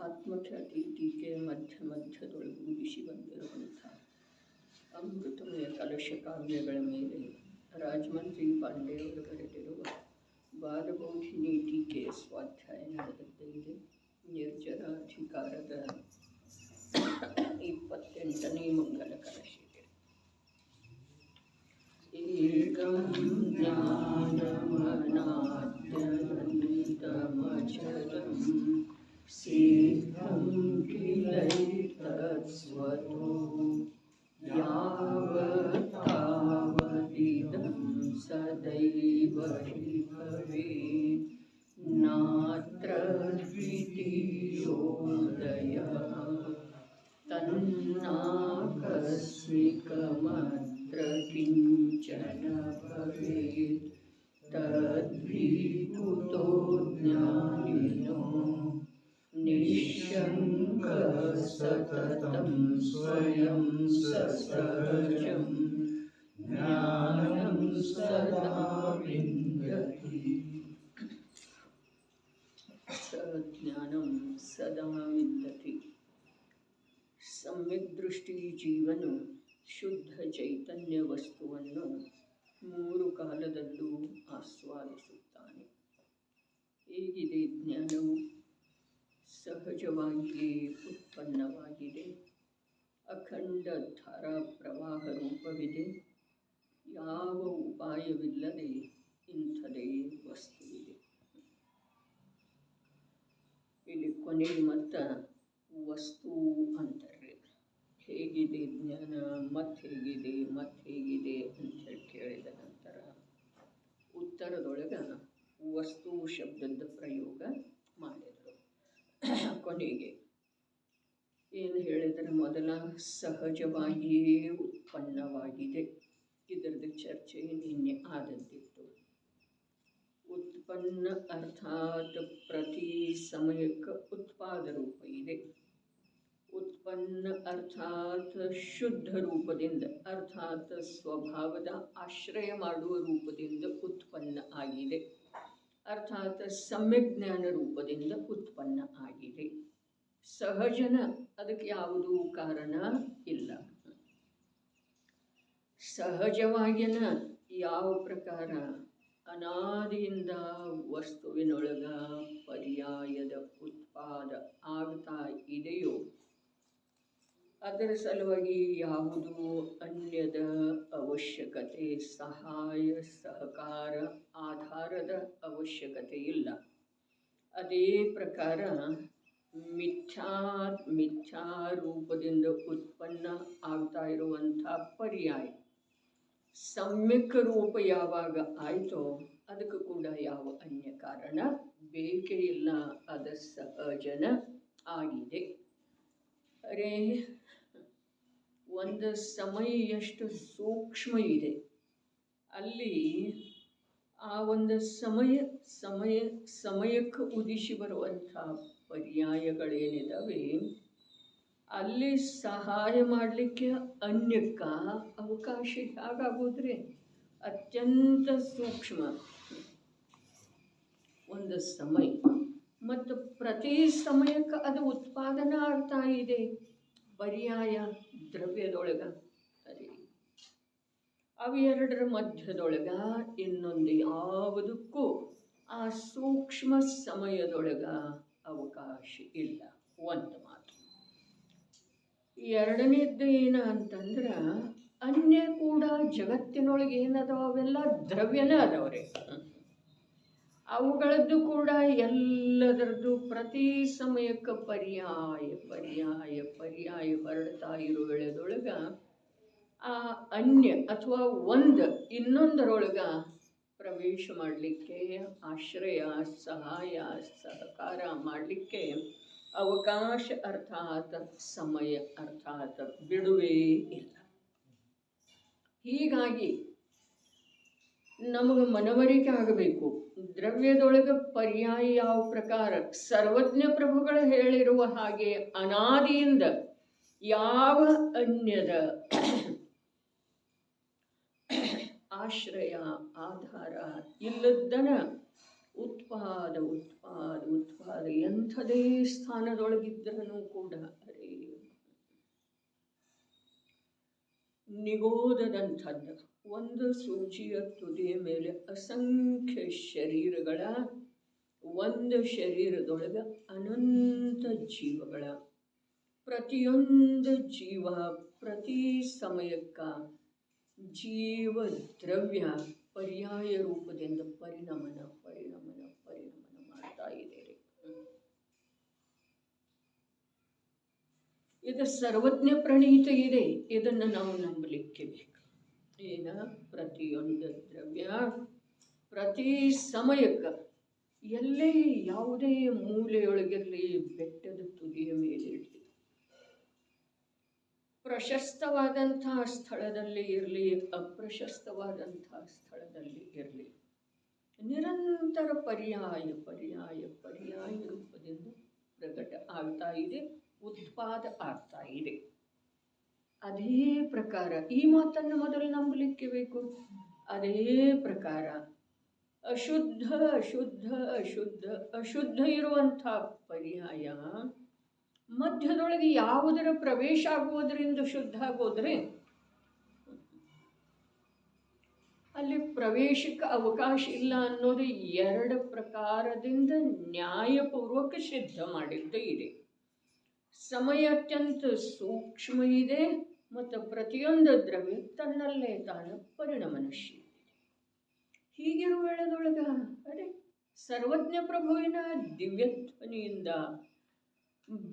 ಆತ್ಮಖ್ಯಾತಿ ಟೀಕೆ ಮಧ್ಯದೊಳಗೂಡಿಸಿ ಬಂದಿರುವಂಥ ಅಮೃತಮಯ ಕಲಶ ಕಾವ್ಯಗಳ ಮೇಲೆ ರಾಜಮಂತ್ರಿ ಪಾಂಡೆಯವರು ಬರೆದಿರುವ ವಾದಬೋಧಿನಿ ಟೀಕೆ ಸ್ವಾಧ್ಯಾಯ ನಡೆದದ್ದೇ ನಿರ್ಜರ ಅಧಿಕಾರದ 28ನೇ ಮಂಗಲ ಕಲಶ ಇದೆ. ಏಕಂ ಜ್ಞಾನಮನಾದ್ಯನಂತಮಚಲಂ ಸಿದ್ಧಂ ಕಿಲೈತತ್ಸ್ವತೋ ಯಾವತ್ತಾವದಿದಂ ಸದೈವ ಹಿ ಭವೇತ್ ನಾತ್ರ ದ್ವಿತೀಯೋದಯಃ ತನ್ನಾಕಸ್ಮಿಕಮತ್ರ ಕಿಂಚನ ಭವೇತ್ ತದ್ವಿಕುತೋ ಜ್ಞಾನಿನೋ ನಿಶ್ಶಂಕ ಸತತಂ ಸ್ವಯಂ ಸಸಹಜಂ ಜ್ಞಾನಂ ಸದಾ ವಿಂದತಿ. ಜ್ಞಾನಂ ಸದಾ ವಿಂದತಿ. ಸಮ್ಯಕ್ ದೃಷ್ಟಿ ಜೀವನು ಶುದ್ಧ ಚೈತನ್ಯ ವಸ್ತುವನ್ನು 3 ಕಾಲದಲ್ಲೂ ಆಸ್ವಾದಿಸುತ್ತಾನೆ. ಹೇಗಿದೆ ಜ್ಞಾನವು? ಸಹಜವಾಗಿಯೇ ಉತ್ಪನ್ನವಾಗಿದೆ. ಅಖಂಡ ಧಾರಾ ಪ್ರವಾಹ ರೂಪವಿದೆ. ಯಾವ ಉಪಾಯವಿಲ್ಲದೆ ಇಂಥದೇ ವಸ್ತುವಿದೆ. ಇಲ್ಲಿ ಕೊನೆಗೆ ಮತ್ತು ವಸ್ತು ಅಂತಾರೆ. ಹೇಗಿದೆ ಜ್ಞಾನ, ಹೇಗಿದೆ ಅಂಥೇಳಿ ಕೇಳಿದ ನಂತರ ಉತ್ತರದೊಳಗೆ ವಸ್ತು ಶಬ್ದದ ಪ್ರಯೋಗ ಮಾಡಿದರು. ಕೊನೆಗೆ ಏನು ಹೇಳಿದರೆ, ಮೊದಲ ಸಹಜವಾಗಿಯೇ ಉತ್ಪನ್ನವಾಗಿದೆ. ಇದರದ್ದು ಚರ್ಚೆ ನಿನ್ನೆ ಆದದ್ದಿತ್ತು. ಉತ್ಪನ್ನ ಅರ್ಥಾತ್ ಪ್ರತಿ ಸಮಯಕ್ಕೆ ಉತ್ಪಾದ ರೂಪ ಇದೆ. ಉತ್ಪನ್ನ ಅರ್ಥಾತ್ ಶುದ್ಧ ರೂಪದಿಂದ ಅರ್ಥಾತ್ ಸ್ವಭಾವದ ಆಶ್ರಯ ಮಾಡುವ ರೂಪದಿಂದ ಉತ್ಪನ್ನ ಆಗಿದೆ. ಅರ್ಥಾತ್ ಸಮ್ಯಜ್ಞಾನ ರೂಪದಿಂದ ಉತ್ಪನ್ನ ಆಗಿದೆ. ಸಹಜನ ಅದಕ್ಕೆ ಯಾವುದೂ ಕಾರಣ ಇಲ್ಲ. ಸಹಜವಾಗಿನ ಯಾವ ಪ್ರಕಾರ ಅನಾದಿಯಿಂದ ವಸ್ತುವಿನೊಳಗ ಪರ್ಯಾಯದ ಉತ್ಪಾದ ಆಗ್ತಾ ಇದೆಯೋ ಅದರ ಸಲುವಾಗಿ ಯಾವುದೂ ಅನ್ಯದ ಅವಶ್ಯಕತೆ, ಸಹಾಯ ಸಹಕಾರ, ಆಧಾರದ ಅವಶ್ಯಕತೆ ಇಲ್ಲ. ಅದೇ ಪ್ರಕಾರ ಮಿಥ್ಯಾ ರೂಪದಿಂದ ಉತ್ಪನ್ನ ಆಗ್ತಾ ಇರುವಂಥ ಪರ್ಯಾಯ ಸಮ್ಯಕ್ ರೂಪ ಯಾವಾಗ ಆಯಿತೋ ಅದಕ್ಕೂ ಕೂಡ ಯಾವ ಅನ್ಯ ಕಾರಣ ಬೇಕೇ ಇಲ್ಲ. ಅದ ಸಹಜನ ಆಗಿದೆ. ಅರೇ, ಒಂದು ಸಮಯ ಎಷ್ಟು ಸೂಕ್ಷ್ಮ ಇದೆ. ಅಲ್ಲಿ ಆ ಒಂದು ಸಮಯಕ್ಕೆ ಉದಿಸಿ ಬರುವಂಥ ಪರ್ಯಾಯಗಳೇನಿದ್ದಾವೆ ಅಲ್ಲಿ ಸಹಾಯ ಮಾಡಲಿಕ್ಕೆ ಅನ್ಯಕ್ಕ ಅವಕಾಶ ಹೇಗಾಗೋದ್ರಿ? ಅತ್ಯಂತ ಸೂಕ್ಷ್ಮ ಒಂದು ಸಮಯ ಮತ್ತು ಪ್ರತಿ ಸಮಯಕ್ಕೆ ಅದು ಉತ್ಪಾದನಾ ಆಗ್ತಾ ಇದೆ. ಪರ್ಯಾಯ ದ್ರವ್ಯದೊಳಗ ಸರಿ, ಅವೆರಡರ ಮಧ್ಯದೊಳಗ ಇನ್ನೊಂದು ಯಾವುದಕ್ಕೂ ಆ ಸೂಕ್ಷ್ಮ ಸಮಯದೊಳಗ ಅವಕಾಶ ಇಲ್ಲ. ಒಂದು ಮಾತು. ಎರಡನೇದ್ದು ಏನು ಅಂತಂದ್ರೆ, ಅನ್ಯ ಕೂಡ ಜಗತ್ತಿನೊಳಗೆ ಏನದಾವ ಅವೆಲ್ಲ ದ್ರವ್ಯನ ಅದಾವ್ರಿ. ಅವುಗಳದ್ದು ಕೂಡ ಎಲ್ಲದರದ್ದು ಪ್ರತಿ ಸಮಯಕ್ಕೆ ಪರ್ಯಾಯ ಹೊರಡ್ತಾ ಇರೋ ವೇಳೆದೊಳಗ ಆ ಅನ್ಯ ಅಥವಾ ಇನ್ನೊಂದರೊಳಗ ಪ್ರವೇಶ ಮಾಡಲಿಕ್ಕೆ, ಆಶ್ರಯ ಸಹಾಯ ಸಹಕಾರ ಮಾಡಲಿಕ್ಕೆ ಅವಕಾಶ ಅರ್ಥಾತ್ ಸಮಯ ಅರ್ಥಾತ್ ಬಿಡುವೇ ಇಲ್ಲ. ಹೀಗಾಗಿ ನಮಗೆ ಮನವರಿಕೆ ಆಗಬೇಕು, ದ್ರವ್ಯದೊಳಗೆ ಪರ್ಯಾಯ ಯಾವ ಪ್ರಕಾರ. ಸರ್ವಜ್ಞ ಪ್ರಭುಗಳು ಹೇಳಿರುವ ಹಾಗೆ ಅನಾದಿಯಿಂದ ಯಾವ ಅನ್ಯದ ಆಶ್ರಯ ಆಧಾರ ಇಲ್ಲದನ ಉತ್ಪಾದ ಉತ್ಪಾದ ಉತ್ಪಾದ ಎಂಥದೇ ಸ್ಥಾನದೊಳಗಿದ್ರೂ ಕೂಡ ಅರೇ ನಿಗೋದದಂಥದ್ದು. ಒಂದು ಸೂಜಿಯ ತುದಿಯ ಮೇಲೆ ಅಸಂಖ್ಯ ಶರೀರಗಳ, ಒಂದು ಶರೀರದೊಳಗೆ ಅನಂತ ಜೀವಗಳ, ಪ್ರತಿಯೊಂದು ಜೀವ ಪ್ರತಿ ಸಮಯಕ್ಕ ಜೀವ ದ್ರವ್ಯ ಪರ್ಯಾಯ ರೂಪದಿಂದ ಪರಿಣಮನ ಪರಿಣಮನ ಪರಿಣಮನ ಮಾಡ್ತಾ ಇದೆ. ಇದು ಸರ್ವಜ್ಞ ಪ್ರಣೀತ ಇದೆ. ಇದನ್ನು ನಾವು ನಂಬಲಿಕ್ಕೆ ಬೇಕು. ಏನ ಪ್ರತಿಯೊಂದು ದ್ರವ್ಯ ಪ್ರತಿ ಸಮಯಕ್ಕೆ ಎಲ್ಲೇ ಯಾವುದೇ ಮೂಲೆಯೊಳಗಿರಲಿ, ಬೆಟ್ಟದ ತುದಿಯ ಮೇಲಿರಲಿ, ಪ್ರಶಸ್ತವಾದಂತಹ ಸ್ಥಳದಲ್ಲಿ ಇರಲಿ, ಅಪ್ರಶಸ್ತವಾದಂತಹ ಸ್ಥಳದಲ್ಲಿ ಇರಲಿ, ನಿರಂತರ ಪರ್ಯಾಯ ಪರ್ಯಾಯ ಪರ್ಯಾಯ ರೂಪದಿಂದ ಪ್ರಕಟ ಆಗ್ತಾ ಇದೆ, ಉತ್ಪಾದ ಆಗ್ತಾ ಇದೆ. ಅದೇ ಪ್ರಕಾರ ಈ ಮಾತನ್ನು ಮೊದಲು ನಂಬಲಿಕ್ಕೆ ಬೇಕು. ಅದೇ ಪ್ರಕಾರ ಅಶುದ್ಧ ಅಶುದ್ಧ ಅಶುದ್ಧ ಅಶುದ್ಧ ಇರುವಂಥ ಪರ್ಯಾಯ ಮಧ್ಯದೊಳಗೆ ಯಾವುದರ ಪ್ರವೇಶ ಆಗುವುದರಿಂದ ಶುದ್ಧ ಆಗೋದ್ರೆ ಅಲ್ಲಿ ಪ್ರವೇಶಕ್ಕೆ ಅವಕಾಶ ಇಲ್ಲ ಅನ್ನೋದು ಎರಡು ಪ್ರಕಾರದಿಂದ ನ್ಯಾಯಪೂರ್ವಕ ಸಿದ್ಧ ಮಾಡಿದ್ದೇ ಇದೆ. ಸಮಯ ಅತ್ಯಂತ ಸೂಕ್ಷ್ಮ ಇದೆ ಮತ್ತು ಪ್ರತಿಯೊಂದು ದ್ರವ್ಯ ತನ್ನಲ್ಲೇ ತಾನು ಪರಿಣಮನಶೀಲ. ಹೀಗಿರುವ ವೇಳೆದೊಳಗ ಅರೆ ಸರ್ವಜ್ಞ ಪ್ರಭುವಿನ ದಿವ್ಯಧ್ವನಿಯಿಂದ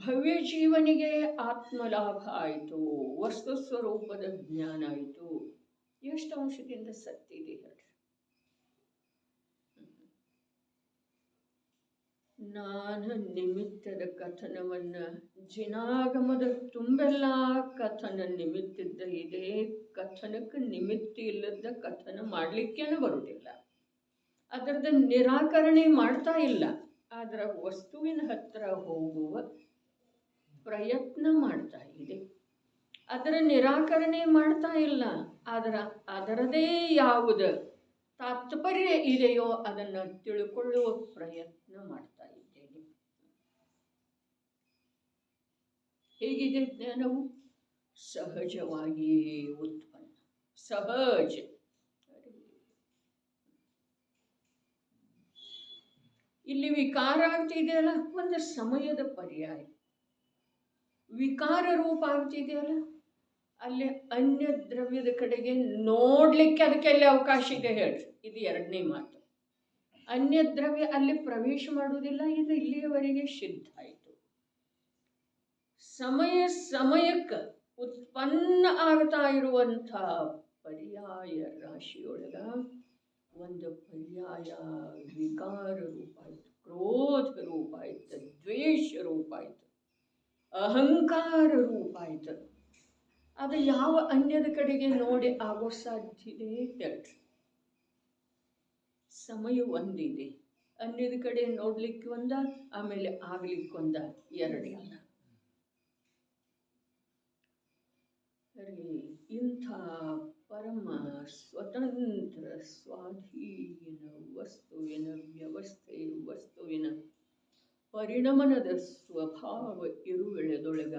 ಭವ್ಯ ಜೀವನಿಗೆ ಆತ್ಮಲಾಭ ಆಯಿತು, ವಸ್ತು ಸ್ವರೂಪದ ಜ್ಞಾನ ಆಯಿತು. ಎಷ್ಟು ಅಂಶದಿಂದ ಸತ್ತಿದೆ ಹೇಳ್ರಿ. ನಾನು ನಿಮಿತ್ತದ ಕಥನವನ್ನ ಜಿನಾಗಮದ ತುಂಬೆಲ್ಲ ಕಥನ ನಿಮಿತ್ತಿದ್ದ ಇದೆ. ಕಥನಕ್ಕೆ ನಿಮಿತ್ತ ಇಲ್ಲದ ಕಥನ ಮಾಡಲಿಕ್ಕೇನು ಬರುವುದಿಲ್ಲ. ಅದರದ ನಿರಾಕರಣೆ ಮಾಡ್ತಾ ಇಲ್ಲ, ಅದರ ವಸ್ತುವಿನ ಹತ್ರ ಹೋಗುವ ಪ್ರಯತ್ನ ಮಾಡ್ತಾ ಇದೆ. ಅದರ ನಿರಾಕರಣೆ ಮಾಡ್ತಾ ಇಲ್ಲ, ಅದರದೇ ಯಾವುದು ತಾತ್ಪರ್ಯ ಇದೆಯೋ ಅದನ್ನು ತಿಳ್ಕೊಳ್ಳುವ ಪ್ರಯತ್ನ ಮಾಡ್ತಾ ಇದ್ದೇನೆ. ಹೇಗಿದೆ ಜ್ಞಾನವು? ಸಹಜವಾಗಿಯೇ ಉತ್ಪನ್ನ, ಸಹಜ. ಇಲ್ಲಿ ವಿಕಾರ ಆಗ್ತಿದೆಯಲ್ಲ, ಒಂದು ಸಮಯದ ಪರ್ಯಾಯ ವಿಕಾರ ರೂಪ ಆಗ್ತಿದೆಯಲ್ಲ, ಅಲ್ಲಿ ಅನ್ಯ ದ್ರವ್ಯದ ಕಡೆಗೆ ನೋಡ್ಲಿಕ್ಕೆ ಅದಕ್ಕೆಲ್ಲಿ ಅವಕಾಶ ಇದೆ ಹೇಳ್ರಿ. ಇದು ಎರಡನೇ ಮಾತು. ಅನ್ಯ ದ್ರವ್ಯ ಅಲ್ಲಿ ಪ್ರವೇಶ ಮಾಡುವುದಿಲ್ಲ. ಇದು ಇಲ್ಲಿಯವರೆಗೆ ಸಿದ್ಧ ಆಯಿತು. ಸಮಯ ಸಮಯಕ್ಕೆ ಉತ್ಪನ್ನ ಆಗ್ತಾ ಇರುವಂಥ ಪರ್ಯಾಯ ರಾಶಿಯೊಳಗ ಒಂದು ಪರ್ಯಾಯ ವಿಕಾರ ರೂಪ ಆಯಿತು, ಕ್ರೋಧ ರೂಪ ಆಯಿತು, ದ್ವೇಷ ರೂಪ ಆಯಿತು, ಅಹಂಕಾರ ರೂಪ ಆಯಿತು. ಅದು ಯಾವ ಅನ್ಯದ ಕಡೆಗೆ ನೋಡಿ ಆಗೋ ಸಾಧ್ಯತೆ ಹೇಳ್ರಿ. ಸಮಯ ಒಂದಿದೆ, ಅನ್ಯದ ಕಡೆ ನೋಡ್ಲಿಕ್ಕೆ ಒಂದ, ಆಮೇಲೆ ಆಗ್ಲಿಕ್ಕೊಂದ, ಎರಡಲ್ಲ. ಇಂಥ ಪರಮ ಸ್ವತಂತ್ರ ಸ್ವಾಧೀನ ವಸ್ತುವಿನ ವ್ಯವಸ್ಥೆ, ವಸ್ತುವಿನ ಪರಿಣಮನದ ಸ್ವಭಾವ ಇರುವೆಳೆದೊಳಗ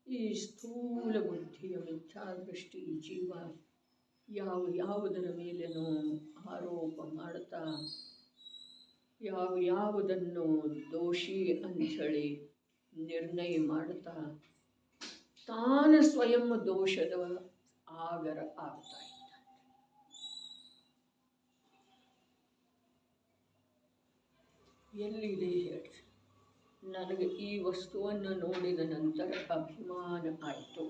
ಈ ಸ್ಥೂಲ ಬುದ್ಧಿಯ ಮಿಥ್ಯಾದೃಷ್ಟಿ ಜೀವ ಯಾವುದರ ಮೇಲೇನೋ ಆರೋಪ ಮಾಡ್ತಾ, ಯಾವುದನ್ನು ದೋಷಿ ಅಂಥೇಳಿ ನಿರ್ಣಯ ಮಾಡ್ತಾ ತಾನು ಸ್ವಯಂ ದೋಷದ ಆಗರ ಆಗ್ತಾ ಇದ್ದಾನೆ. ಎಲ್ಲಿದೆ ಹೇಳಿ? ನನಗೆ ಈ ವಸ್ತುವನ್ನು ನೋಡಿದ ನಂತರ ಅಭಿಮಾನ ಆಯಿತು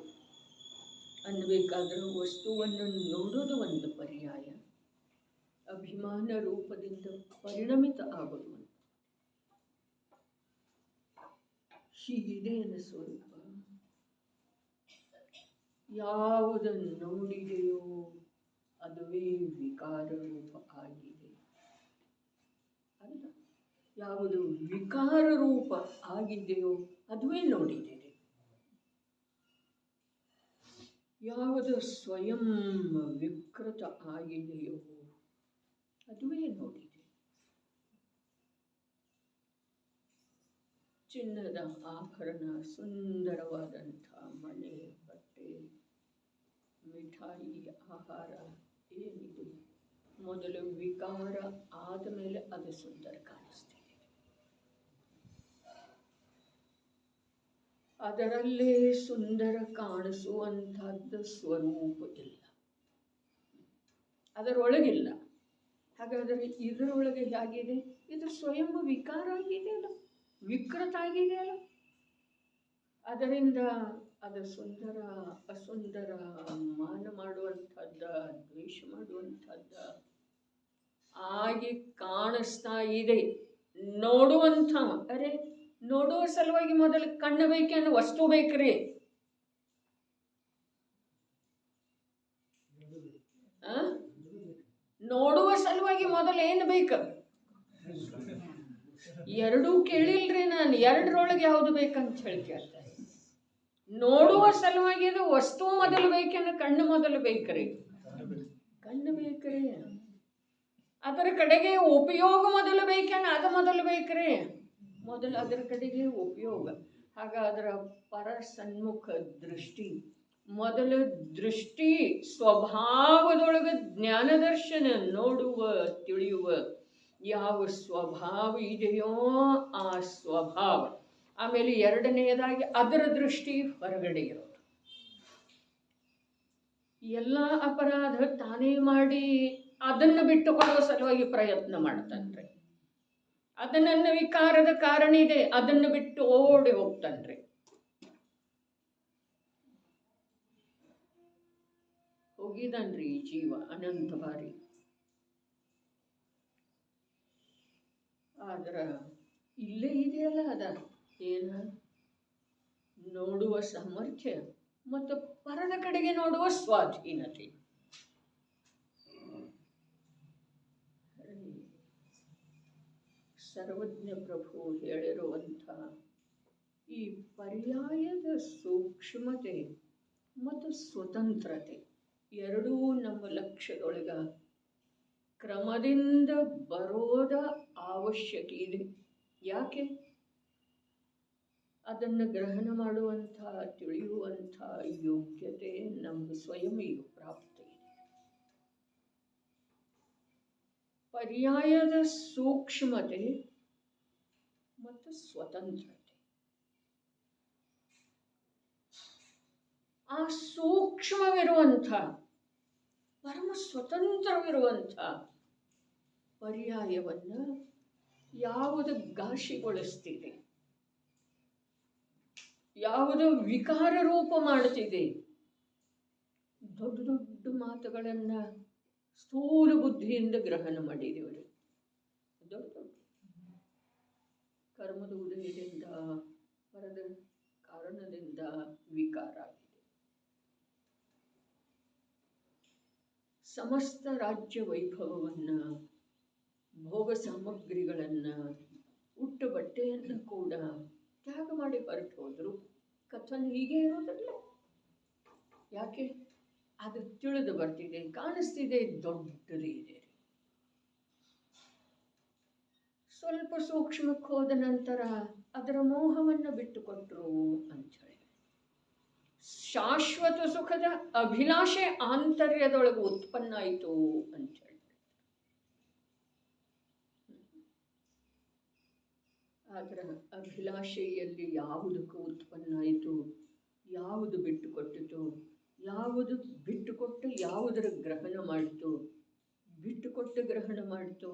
ಅನ್ನಬೇಕಾದ್ರೆ ವಸ್ತುವನ್ನು ನೋಡೋದು ಒಂದು ಪರ್ಯಾಯ, ಅಭಿಮಾನ ರೂಪದಿಂದ ಪರಿಣಮಿತ ಆಗೋದು ಒಂದು. ಹೀಗಿದೆ ನನ್ನ ಸ್ವರೂಪ. ಯಾವುದನ್ನು ನೋಡಿದೆಯೋ ಅದುವೇ ವಿಕಾರ ರೂಪ ಆಗಿದೆ. ಅಲ್ಲ, ಯಾವುದು ವಿಕಾರ ರೂಪ ಆಗಿದೆಯೋ ಅದುವೇ ನೋಡಿದೆ. ಯಾವುದು ಸ್ವಯಂ ವಿಕೃತ ಆಗಿದೆಯೋ ಅದುವೇ ನೋಡಿದೆ. ಚಿನ್ನದ ಆಭರಣ, ಸುಂದರವಾದಂಥ ಮನೆ, ಬಟ್ಟೆ, ಮಿಠಾಯಿ, ಆಹಾರ ಏನಿದೆ, ಮೊದಲು ವಿಕಾರ ಆದಮೇಲೆ ಅದು ಸುಂದರ ಕಾಣಿಸ್ತಿದೆ. ಅದರಲ್ಲೇ ಸುಂದರ ಕಾಣಿಸುವಂಥದ್ದು ಸ್ವರೂಪ ಇಲ್ಲ, ಅದರೊಳಗಿಲ್ಲ. ಹಾಗಾದರೆ ಇದರೊಳಗೆ ಹೇಗಿದೆ? ಇದು ಸ್ವಯಂ ವಿಕಾರ ಆಗಿದೆಯಲ್ಲ, ವಿಕೃತ ಆಗಿದೆಯಲ್ಲ. ಅದರಿಂದ ಅದು ಸುಂದರ ಅಸುಂದರ, ಮಾನ ಮಾಡುವಂಥದ್ದ, ದ್ವೇಷ ಮಾಡುವಂಥದ್ದ ಆಗಿ ಕಾಣಿಸ್ತಾ ಇದೆ. ನೋಡುವಂಥ, ಅರೆ ನೋಡುವ ಸಲುವಾಗಿ ಮೊದಲು ಕಣ್ಣು ಬೇಕೇನು, ವಸ್ತು ಬೇಕ್ರಿ. ನೋಡುವ ಸಲುವಾಗಿ ಮೊದಲು ಏನು ಬೇಕು? ಎರಡೂ ಕೇಳಿಲ್ರಿ ನಾನು. ಎರಡರೊಳಗೆ ಯಾವುದು ಬೇಕಂತ ಹೇಳಿ ಕೇಳ್ತಾರೆ. ನೋಡುವ ಸಲುವಾಗಿ ಅದು ವಸ್ತು ಮೊದಲು ಬೇಕೇನು, ಕಣ್ಣು ಮೊದಲು ಬೇಕ್ರಿ? ಕಣ್ಣು ಬೇಕ್ರಿ. ಅದರ ಕಡೆಗೆ ಉಪಯೋಗ ಮೊದಲು ಬೇಕೇನು, ಅದು ಮೊದಲು ಬೇಕ್ರಿ? ಮೊದಲು ಅದರ ಕಡೆಗೆ ಉಪಯೋಗ. ಹಾಗಾದ್ರೆ ಪರ ಸನ್ಮುಖ ದೃಷ್ಟಿ, ಮೊದಲು ದೃಷ್ಟಿ ಸ್ವಭಾವದೊಳಗೆ ಜ್ಞಾನದರ್ಶನ, ನೋಡುವ ತಿಳಿಯುವ ಯಾವ ಸ್ವಭಾವ ಇದೆಯೋ ಆ ಸ್ವಭಾವ. ಆಮೇಲೆ ಎರಡನೆಯದಾಗಿ ಅದರ ದೃಷ್ಟಿ ಹೊರಗಡೆ ಇರೋದು. ಎಲ್ಲ ಅಪರಾಧ ತಾನೇ ಮಾಡಿ ಅದನ್ನು ಬಿಟ್ಟುಕೊಳ್ಳುವ ಸಲುವಾಗಿ ಪ್ರಯತ್ನ ಮಾಡ್ತಾನ್ರಿ. ಅದು ನನ್ನ ವಿಕಾರದ ಕಾರಣ ಇದೆ, ಅದನ್ನು ಬಿಟ್ಟು ಓಡಿ ಹೋಗ್ತಾನ್ರಿ. ಹೋಗಿದನ್ರಿ ಜೀವ ಅನಂತ ಬಾರಿ. ಆದ್ರ ಇಲ್ಲೇ ಇದೆಯಲ್ಲ ಅದ ಏನ, ನೋಡುವ ಸಾಮರ್ಥ್ಯ ಮತ್ತು ಪರದ ಕಡೆಗೆ ನೋಡುವ ಸ್ವಾಧೀನತೆ. ಸರ್ವಜ್ಞ ಪ್ರಭು ಹೇಳಿರುವಂಥ ಈ ಪರ್ಯಾಯದ ಸೂಕ್ಷ್ಮತೆ ಮತ್ತು ಸ್ವತಂತ್ರತೆ ಎರಡೂ ನಮ್ಮ ಲಕ್ಷ್ಯದೊಳಗ ಕ್ರಮದಿಂದ ಬರೋದ ಅವಶ್ಯಕ ಇದೆ. ಯಾಕೆ? ಅದನ್ನು ಗ್ರಹಣ ಮಾಡುವಂಥ, ತಿಳಿಯುವಂಥ ಯೋಗ್ಯತೆ ನಮ್ಗೆ ಸ್ವಯಂ ಈಗ ಪ್ರಾಪ್ತ ಇದೆ. ಪರ್ಯಾಯದ ಸೂಕ್ಷ್ಮತೆ ಮತ್ತು ಸ್ವತಂತ್ರತೆ. ಆ ಸೂಕ್ಷ್ಮವಿರುವಂಥ, ಪರಮ ಸ್ವತಂತ್ರವಿರುವಂಥ ಪರ್ಯಾಯವನ್ನು ಯಾವುದು ಘಾಷಿಗೊಳಿಸ್ತಿದೆ, ಯಾವುದು ವಿಕಾರ ರೂಪ ಮಾಡುತ್ತಿದೆ, ದೊಡ್ಡ ದೊಡ್ಡ ಮಾತುಗಳನ್ನು ಸ್ಥೂಲ ಬುದ್ಧಿಯಿಂದ ಗ್ರಹಣ ಮಾಡಿದೆವರು. ದೊಡ್ಡ ದೊಡ್ಡ ಕರ್ಮದ ಉದಯದಿಂದ, ಪರದ ಕಾರಣದಿಂದ ವಿಕಾರ ಆಗಿದೆ. ಸಮಸ್ತ ರಾಜ್ಯ ವೈಭವವನ್ನು, ಭೋಗ ಸಾಮಗ್ರಿಗಳನ್ನು, ಉಟ್ಟ ಬಟ್ಟೆಯನ್ನು ಕೂಡ ತ್ಯಾಗ ಮಾಡಿ ಹೊರಟು ಹೋದ್ರು. ಕಥನ್ ಹೀಗೆ ಇರೋದಲ್ಲ. ಯಾಕೆ? ಅದು ತಿಳಿದು ಬರ್ತಿದೆ, ಕಾಣಿಸ್ತಿದೆ, ದೊಡ್ಡದು ಇದೆ. ಸ್ವಲ್ಪ ಸೂಕ್ಷ್ಮಕ್ಕೆ ಹೋದ ನಂತರ ಅದರ ಮೋಹವನ್ನು ಬಿಟ್ಟುಕೊಟ್ರು ಅಂತ ಹೇಳಿ ಶಾಶ್ವತ ಸುಖದ ಅಭಿಲಾಷೆ ಆಂತರ್ಯದೊಳಗೆ ಉತ್ಪನ್ನ ಆಯಿತು ಅಂತ ಹೇಳಿ. ಅದರ ಅಭಿಲಾಷೆಯಲ್ಲಿ ಯಾವುದಕ್ಕೂ ಉತ್ಪನ್ನ ಆಯಿತು, ಯಾವುದು ಬಿಟ್ಟುಕೊಟ್ಟಿತು, ಯಾವುದು ಬಿಟ್ಟುಕೊಟ್ಟು ಯಾವುದರ ಗ್ರಹಣ ಮಾಡಿತು, ಬಿಟ್ಟುಕೊಟ್ಟು ಗ್ರಹಣ ಮಾಡಿತು,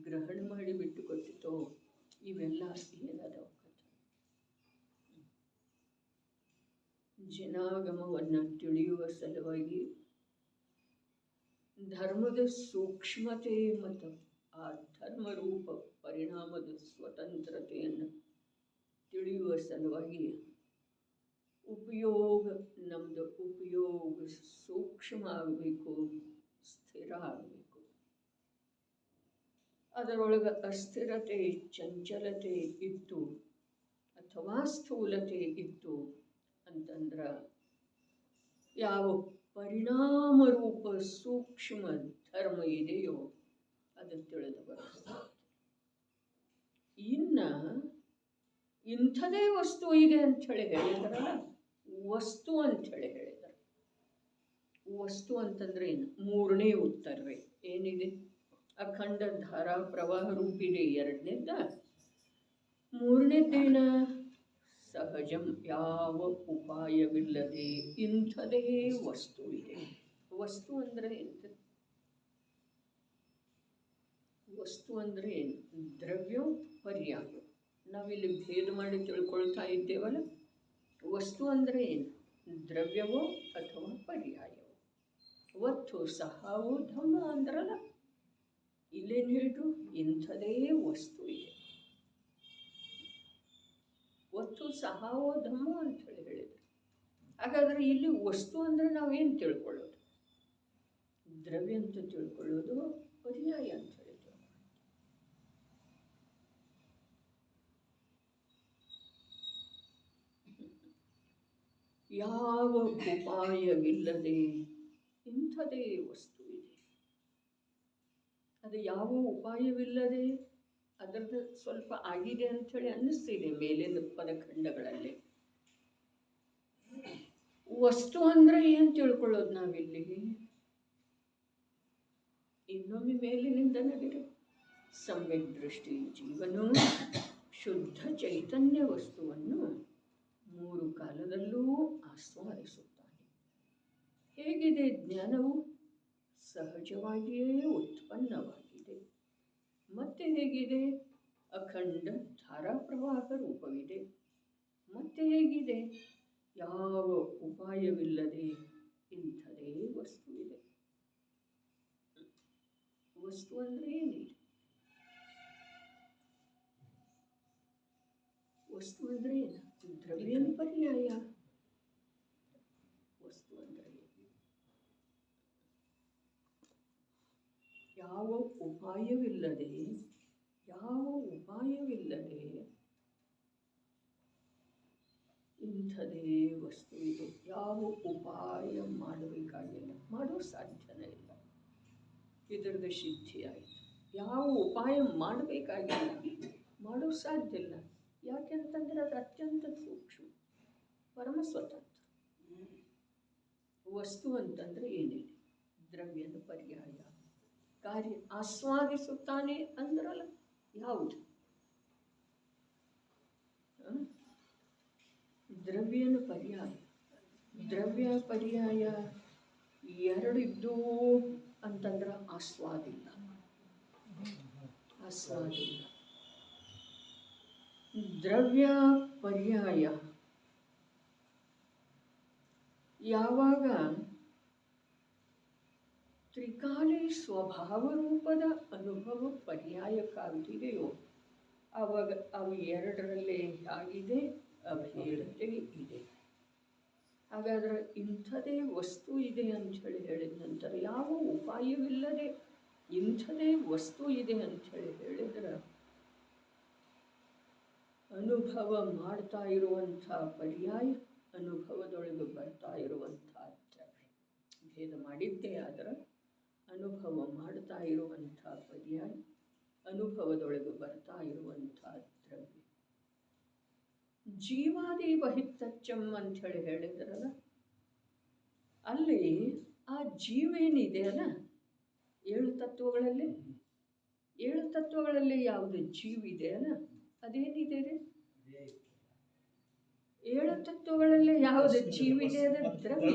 ಗ್ರಹಣ ಮಾಡಿ ಬಿಟ್ಟುಕೊಟ್ಟಿತು, ಇವೆಲ್ಲ ಏನದ ಜನಾಗಮವನ್ನು ತಿಳಿಯುವ ಸಲುವಾಗಿ ಧರ್ಮದ ಸೂಕ್ಷ್ಮತೆ ಮತ್ತು ಆ ಧರ್ಮರೂಪ ಪರಿಣಾಮದ ಸ್ವತಂತ್ರತೆಯನ್ನು ತಿಳಿಯುವ ಸಲುವಾಗಿ ಉಪಯೋಗ, ನಮ್ಮದು ಉಪಯೋಗ ಸೂಕ್ಷ್ಮ ಆಗಬೇಕು, ಸ್ಥಿರ ಆಗಬೇಕು. ಅದರೊಳಗೆ ಅಸ್ಥಿರತೆ, ಚಂಚಲತೆ ಇತ್ತು ಅಥವಾ ಸ್ಥೂಲತೆ ಇತ್ತು ಅಂತಂದ್ರೆ ಯಾವ ಪರಿಣಾಮ ರೂಪ ಸೂಕ್ಷ್ಮ ಧರ್ಮ ಇದೆಯೋ ಅದು ತಿಳಿದು ಬರುತ್ತೆ. ಇನ್ನ ಇಂಥದೇ ವಸ್ತು ಇದೆ ಅಂಥೇಳಿ ಹೇಳಿದಾರಲ್ಲ, ವಸ್ತು ಅಂಥೇಳಿ ಹೇಳಿದ್ದಾರೆ. ವಸ್ತು ಅಂತಂದ್ರೆ ಏನು? ಮೂರನೇ ಉತ್ತರವೇ ಏನಿದೆ? ಅಖಂಡ ಧಾರಾ ಪ್ರವಾಹ ರೂಪಿದೆ ಎರಡನೇದ. ಮೂರನೇದ್ದೇನ? ಸಹಜಂ, ಯಾವ ಉಪಾಯವಿಲ್ಲದೆ ಇಂಥದೇ ವಸ್ತು ಇದೆ. ವಸ್ತು ಅಂದರೆ ಎಂತ? ವಸ್ತು ಅಂದರೆ ಏನು? ದ್ರವ್ಯ ಪರ್ಯಾಯ. ನಾವಿಲ್ಲಿ ಭೇದ ಮಾಡಿ ತಿಳ್ಕೊಳ್ತಾ ಇದ್ದೇವಲ್ಲ. ವಸ್ತು ಅಂದರೆ ಏನು? ದ್ರವ್ಯವೋ ಅಥವಾ ಪರ್ಯಾಯವೋ. ವಸ್ತು ಸಹವೋ ಧಮ್ಮ ಅಂದ್ರಲ್ಲ, ಇಲ್ಲೇನು ಹೇಳಿದ್ರು? ಇಂಥದೇ ವಸ್ತು ಇದೆ. ವಸ್ತು ಸಹವೋ ಧಮ್ಮ ಅಂತ ಹೇಳಿದ್ರು. ಹಾಗಾದರೆ ಇಲ್ಲಿ ವಸ್ತು ಅಂದರೆ ನಾವೇನು ತಿಳ್ಕೊಳ್ಳೋದು? ದ್ರವ್ಯ ಅಂತ ತಿಳ್ಕೊಳ್ಳೋದು, ಪರ್ಯಾಯ ಅಂತ ಹೇಳಿದ್ರು. ಯಾವ ಉಪಾಯವಿಲ್ಲದೆ ಇಂಥದೇ ವಸ್ತು ಇದೆ. ಅದು ಯಾವ ಉಪಾಯವಿಲ್ಲದೆ, ಅದರದ್ದು ಸ್ವಲ್ಪ ಆಗಿದೆ ಅಂಥೇಳಿ ಅನ್ನಿಸ್ತಿದೆ ಮೇಲಿನ ಪದಖಂಡಗಳಲ್ಲಿ. ವಸ್ತು ಅಂದರೆ ಏನು ತಿಳ್ಕೊಳ್ಳೋದು ನಾವಿಲ್ಲಿ? ಇನ್ನೊಮ್ಮೆ ಮೇಲಿನಿಂದ ನಡಿರಿ. ಸಮ್ಯಕ್ ದೃಷ್ಟಿ ಜೀವನು ಶುದ್ಧ ಚೈತನ್ಯ ವಸ್ತುವನ್ನು ಮೂರು ಕಾಲದಲ್ಲೂ ಆಸ್ವಾದಿಸುತ್ತಾನೆ. ಹೇಗಿದೆ ಜ್ಞಾನವು? ಸಹಜವಾಗಿಯೇ ಉತ್ಪನ್ನವಾಗಿದೆ. ಮತ್ತೆ ಹೇಗಿದೆ? ಅಖಂಡ ಧಾರಾಪ್ರವಾಹ ರೂಪವಿದೆ. ಮತ್ತೆ ಹೇಗಿದೆ? ಯಾವ ಉಪಾಯವಿಲ್ಲದೆ ಇಂಥದೇ ವಸ್ತು ಇದೆ. ವಸ್ತು ಅಂದರೆ ಏನಿದೆ? ವಸ್ತು ಅಂದರೆ ಏನು? ದ್ರವ್ಯ ಪರ್ಯಾಯ. ವಸ್ತು ಅಂದರೆ ಯಾವ ಉಪಾಯವಿಲ್ಲದೆ, ಯಾವ ಉಪಾಯವಿಲ್ಲದೆ ಇಂಥದೇ ವಸ್ತು ಇದೆ. ಯಾವ ಉಪಾಯ ಮಾಡಬೇಕಾಗಿಲ್ಲ, ಮಾಡೋ ಸಾಧ್ಯನೇ ಇಲ್ಲ. ಇದರದ ಸಿದ್ಧಿ ಆಯಿತು. ಯಾವ ಉಪಾಯ ಮಾಡಬೇಕಾಗಿಲ್ಲ, ಮಾಡೋ ಸಾಧ್ಯ ಇಲ್ಲ. ಯಾಕೆಂತಂದ್ರೆ ಅದು ಅತ್ಯಂತ ಸೂಕ್ಷ್ಮ, ಪರಮ ಸ್ವತಂತ್ರ. ವಸ್ತು ಅಂತಂದ್ರೆ ಏನಿದೆ? ದ್ರವ್ಯದ ಪರ್ಯಾಯ. ಕಾರ್ಯ ಆಸ್ವಾದಿಸುತ್ತಾನೆ ಅಂದ್ರಲ್ಲ, ಯಾವುದು? ದ್ರವ್ಯನ ಪರ್ಯಾಯ. ದ್ರವ್ಯ ಪರ್ಯಾಯ ಎರಡಿದ್ದು ಅಂತಂದ್ರೆ ಆಸ್ವಾದಿಲ್ಲ. ಆಸ್ವಾದಿಲ್ಲ. ದ್ರವ್ಯ ಪರ್ಯಾಯ ಯಾವಾಗ ತ್ರಿಕಾಲಿ ಸ್ವಭಾವ ರೂಪದ ಅನುಭವ ಪರ್ಯಾಯಕ್ಕಾಗಿದೆಯೋ ಆವಾಗ ಅವು ಎರಡರಲ್ಲೇ ಆಗಿದೆ, ಅಭೇದತೆ ಇದೆ. ಹಾಗಾದ್ರೆ ಇಂಥದೇ ವಸ್ತು ಇದೆ ಅಂಥೇಳಿ ಹೇಳಿದ ನಂತರ ಯಾವ ಉಪಾಯವಿಲ್ಲದೆ ಇಂಥದೇ ವಸ್ತು ಇದೆ ಅಂಥೇಳಿ ಹೇಳಿದ್ರೆ ಅನುಭವ ಮಾಡ್ತಾ ಇರುವಂಥ ಪರ್ಯಾಯ, ಅನುಭವದೊಳಗೆ ಬರ್ತಾ ಇರುವಂಥ ದ್ರವ್ಯ. ಭೇದ ಮಾಡಿದ್ದೇ ಆದ್ರೆ ಅನುಭವ ಮಾಡ್ತಾ ಇರುವಂಥ ಪರ್ಯಾಯ, ಅನುಭವದೊಳಗೆ ಬರ್ತಾ ಇರುವಂಥ ದ್ರವ್ಯ. ಜೀವಾದಿ ಬಹಿತ್ತಚ್ಚಂ ಅಂಥೇಳಿ ಹೇಳಿದ್ರಲ್ಲ, ಅಲ್ಲಿ ಆ ಜೀವೇನಿದೆ ಅಲ್ಲ, 7 ತತ್ವಗಳಲ್ಲಿ 7 ತತ್ವಗಳಲ್ಲಿ ಯಾವುದು ಜೀವಿದೆ ಅಲ್ಲ, ಅದೇನಿದೆ ರೀ? 7 ತತ್ವಗಳಲ್ಲಿ ಯಾವುದು ಜೀವಿದೆ? ಅದ ದ್ರವ್ಯ.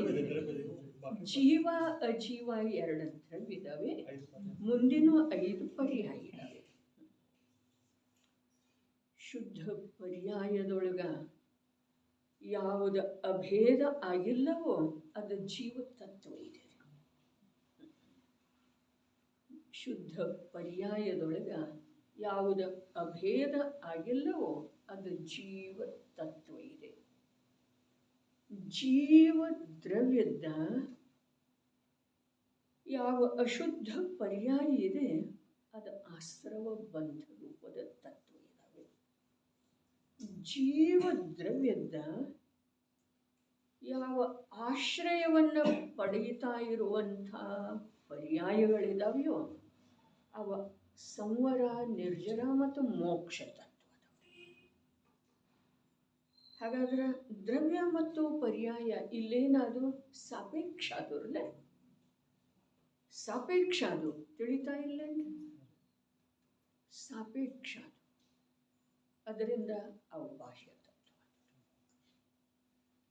ಜೀವ ಅಜೀವ 2 ದ್ರವ್ಯವಿದಾವೆ, ಮುಂದಿನ 5 ಪರ್ಯಾಯ ಇದಾವೆ. ಶುದ್ಧ ಪರ್ಯಾಯದೊಳಗ ಯಾವುದು ಅಭೇದ ಆಗಿಲ್ಲವೋ ಅದು ಜೀವ ತತ್ವ ಇದೆ. ಶುದ್ಧ ಪರ್ಯಾಯದೊಳಗ ಯಾವುದು ಅಭೇದ ಆಗಿಲ್ಲವೋ ಅದು ಜೀವ ತತ್ವ ಇದೆ. ಜೀವ ದ್ರವ್ಯದ ಯಾವ ಅಶುದ್ಧ ಪರ್ಯಾಯ ಇದೆ ಅದು ಆಶ್ರವ ಬಂಧ ರೂಪದ ತತ್ವ ಇದ್ದಾವೆ. ಜೀವ ದ್ರವ್ಯದ ಯಾವ ಆಶ್ರಯವನ್ನು ಪಡೆಯುತ್ತಾ ಇರುವಂಥ ಪರ್ಯಾಯಗಳಿದಾವೆಯೋ ಅವ ಸಂವರ, ನಿರ್ಜರ ಮತ್ತು ಮೋಕ್ಷ ತತ್ವ. ಹಾಗಾದ್ರೆ ದ್ರವ್ಯ ಮತ್ತು ಪರ್ಯಾಯ ಇಲ್ಲೇನಾದ್ರು ಸಾಪೇಕ್ಷ ಆದವ್ರಲ್ಲ, ಸಾಪೇಕ್ಷ ಅದು ತಿಳಿತಾ ಇಲ್ಲ, ಸಾಪೇಕ್ಷ ಅದು. ಅದರಿಂದ ಅವು ಬಾಹ್ಯ ತತ್ವ.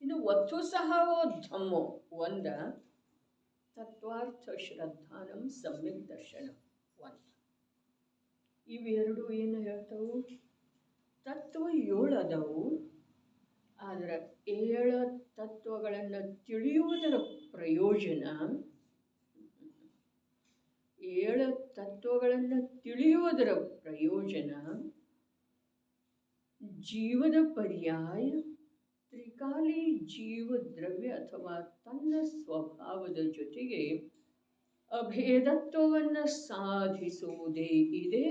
ಇನ್ನು ವತ್ತು ಸಹ ಧಮ್ಮೋ ಒಂದ ತತ್ವಾರ್ಥ ಶ್ರದ್ಧಾನಂ ಸಮ್ಯಕ್ ದರ್ಶನ ಒಂದು. ಇವೆರಡು ಏನು ಹೇಳ್ತಾವು? ತತ್ವ 7 ಅದಾವು. ಆದರೆ 7 ತತ್ವಗಳನ್ನು ತಿಳಿಯುವುದರ ಪ್ರಯೋಜನ, 7 ತತ್ವಗಳನ್ನು ತಿಳಿಯುವುದರ ಪ್ರಯೋಜನ ಜೀವದ ಪರ್ಯಾಯ ತ್ರಿಕಾಲಿ ಜೀವ ದ್ರವ್ಯ ಅಥವಾ ತನ್ನ ಸ್ವಭಾವದ ಜೊತೆಗೆ ಅಭೇದತ್ವವನ್ನು ಸಾಧಿಸುವುದೇ ಇದೆ.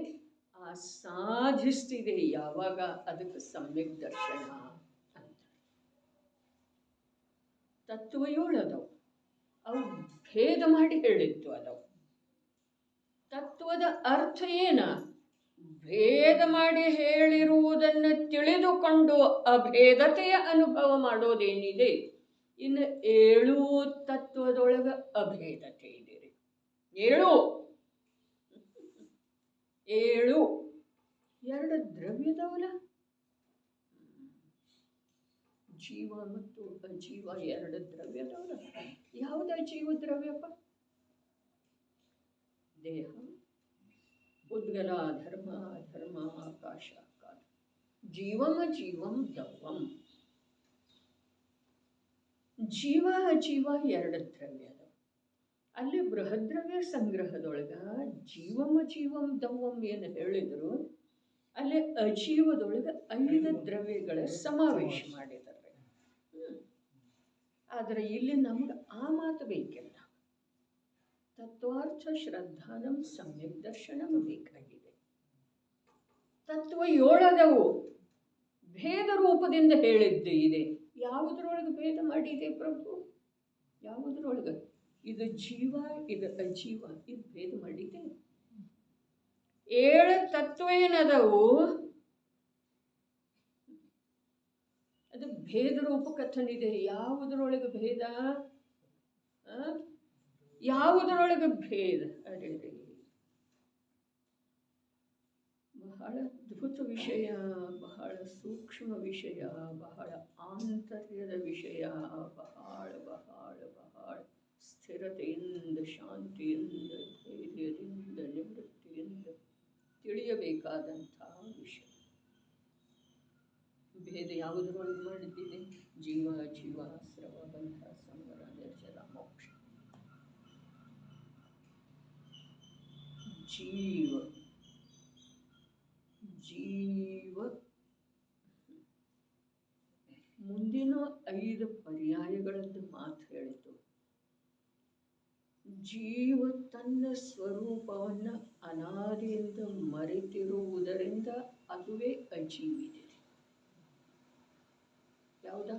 ಆ ಸಾಧಿಸ್ತಿದೆ ಯಾವಾಗ? ಅದಕ್ಕೆ ಸಮ್ಯಕ್ ದರ್ಶನ ಅಂತ. ತತ್ವ 7 ಅದಾವು, ಅವು ಭೇದ ಮಾಡಿ ಹೇಳಿತ್ತು ಅದಾವು. ತತ್ವದ ಅರ್ಥ ಏನ? ಭೇದ ಮಾಡಿ ಹೇಳಿರುವುದನ್ನು ತಿಳಿದುಕೊಂಡು ಅಭೇದತೆಯ ಅನುಭವ ಮಾಡೋದೇನಿದೆ. ಇನ್ನು 7 ತತ್ವದೊಳಗ ಅಭೇದತೆ ಇದೆ ರೀ. 7 2 ದ್ರವ್ಯದವಲ್ಲ, ಜೀವ ಮತ್ತು ಅಜೀವ 2 ದ್ರವ್ಯದವಲ್ಲ. ಯಾವ್ದು ಅಜೀವ ದ್ರವ್ಯಪ್ಪ? ದೇಹ, ಉದ್ಗಲ, ಧರ್ಮ, ಅಧರ್ಮ, ಆಕಾಶ, ಕಾಲ. ಜೀವಂ ಅಜೀವಂ ದವ್ವಂ. ಜೀವ ಅಜೀವ 2 ದ್ರವ್ಯ ಅದಾವ. ಅಲ್ಲಿ ಬೃಹದ್ರವ್ಯ ಸಂಗ್ರಹದೊಳಗ ಜೀವಂ ಅಜೀವಂ ದವ್ವಂ ಏನು ಹೇಳಿದ್ರು, ಅಲ್ಲಿ ಅಜೀವದೊಳಗೆ 5 ದ್ರವ್ಯಗಳ ಸಮಾವೇಶ ಮಾಡಿದ್ದಾರೆ. ಆದರೆ ಇಲ್ಲಿ ನಮ್ಗೆ ಆ ಮಾತು ಬೇಕಿಲ್ಲ. ತತ್ವಾರ್ಥ ಶ್ರದ್ಧಾನಂ ಸಮ್ಯಕ್ ದರ್ಶನಂ ಬೇಕಾಗಿದೆ. ತತ್ವ 7 ಅದಾವು, ಭೇದ ರೂಪದಿಂದ ಹೇಳಿದ್ದೆ ಇದೆ. ಯಾವುದರೊಳಗೆ ಭೇದ ಮಾಡಿದೆ ಪ್ರಭು? ಯಾವುದರೊಳಗೆ? ಇದು ಜೀವ, ಇದು ಅಜೀವ, ಇದು ಭೇದ ಮಾಡಿದೆ. 7 ತತ್ವ ಏನದವು? ಅದು ಭೇದ ರೂಪ ಕಥನಿದೆ. ಯಾವುದರೊಳಗೆ ಭೇದ? ಯಾವುದರೊಳಗೆ ಭೇದ? ಅರೆ ಬಹಳ ಅದ್ಭುತ ವಿಷಯ, ಬಹಳ ಸೂಕ್ಷ್ಮ ವಿಷಯ, ಬಹಳ ಆಂತರ್ಯದ ವಿಷಯ, ಬಹಳ ಬಹಳ ಬಹಳ ಸ್ಥಿರತೆಯಿಂದ, ಶಾಂತಿಯಿಂದ, ಧೈರ್ಯದಿಂದ, ನಿವೃತ್ತಿಯಿಂದ ತಿಳಿಯಬೇಕಾದಂಥ ವಿಷಯ. ಭೇದ ಯಾವುದರೊಳಗೆ ಮಾಡಿದ್ದಿದೆ? ಜೀವ, ಜೀವ, ಸ್ರವ, ಬಂಧ, ಸಂವರ, ನಿರ್ಜರ, ಮೋಕ್ಷ. ಜೀವ ಜೀವ ಮುಂದಿನ 5 ಪರ್ಯಾಯಗಳದ್ದು ಮಾತು ಹೇಳಿತು. ಜೀವ ತನ್ನ ಸ್ವರೂಪವನ್ನು ಅನಾದಿಯಿಂದ ಮರೆತಿರುವುದರಿಂದ ಅದುವೇ ಅಜೀವಿದೆ. ಯಾವುದ?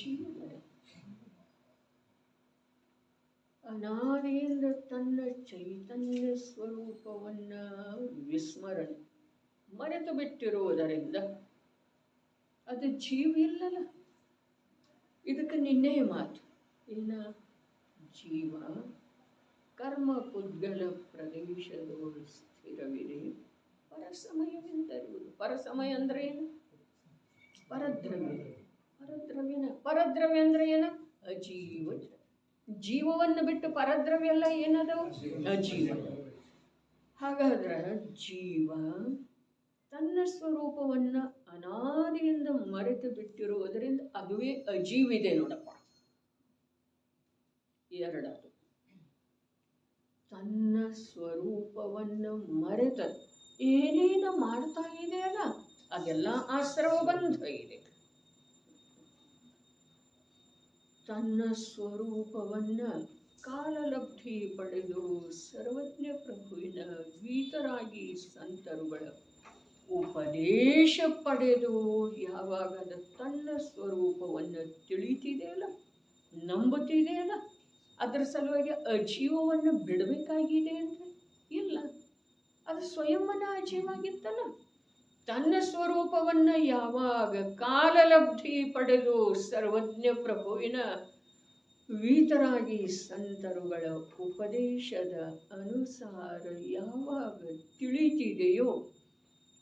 ಜೀವ ಅನಾದಿಯಿಂದ ತನ್ನ ಚೈತನ್ಯ ಸ್ವರೂಪವನ್ನು ವಿಸ್ಮರಣೆ ಮರೆತು ಬಿಟ್ಟಿರುವುದರಿಂದ ಅದು ಜೀವ ಇಲ್ಲಲ್ಲ. ಇದಕ್ಕೆ ನಿನ್ನೆಯ ಮಾತು ಏನ? ಜೀವ ಕರ್ಮ ಪುದ್ಗಲ ಪ್ರದೇಶದೊಳು ಸ್ಥಿರವಿದೆ, ಪರಸಮಯವೆಂದರುವುದು. ಪರಸಮಯ ಅಂದ್ರೆ ಏನು? ಪರದ್ರವ್ಯ. ಪರದ್ರವ್ಯ ಅಂದ್ರೆ ಏನ? ಅಜೀವ. ಜೀವವನ್ನು ಬಿಟ್ಟು ಪರದ್ರವ್ಯ ಎಲ್ಲ ಏನದವು? ಅಜೀವ. ಹಾಗಾದ್ರೆ ಜೀವ ತನ್ನ ಸ್ವರೂಪವನ್ನು ಅನಾದಿಯಿಂದ ಮರೆತು ಬಿಟ್ಟಿರುವುದರಿಂದ ಅದುವೇ ಅಜೀವಿದೆ ನೋಡಪ್ಪ. 2 ತನ್ನ ಸ್ವರೂಪವನ್ನು ಮರೆತ ಏನೇನು ಮಾಡ್ತಾ ಇದೆಯಲ್ಲ ಅದೆಲ್ಲ ಆಶ್ರವ ಬಂಧ ಇದೆ. ತನ್ನ ಸ್ವರೂಪವನ್ನು ಕಾಲಲಬ್ಧಿ ಪಡೆದು ಸರ್ವಜ್ಞ ಪ್ರಭುವಿನ ವೀತರಾಗಿ ಸಂತರುಗಳ ಉಪದೇಶ ಪಡೆದು ಯಾವಾಗ ಅದು ತನ್ನ ಸ್ವರೂಪವನ್ನು ತಿಳಿತಿದೆಯಲ್ಲ, ನಂಬುತ್ತಿದೆಯಲ್ಲ, ಅದರ ಸಲುವಾಗಿ ಅಜೀವವನ್ನು ಬಿಡಬೇಕಾಗಿದೆ ಅಂದರೆ ಇಲ್ಲ. ಅದು ಸ್ವಯಂವನ್ನ ಅಜೀವಾಗಿತ್ತಲ್ಲ. ತನ್ನ ಸ್ವರೂಪವನ್ನು ಯಾವಾಗ ಕಾಲಲಬ್ಧಿ ಪಡೆದು ಸರ್ವಜ್ಞ ಪ್ರಭುವಿನ ವೀತರಾಗಿ ಸಂತರುಗಳ ಉಪದೇಶದ ಅನುಸಾರ ಯಾವಾಗ ತಿಳಿತಿದೆಯೋ,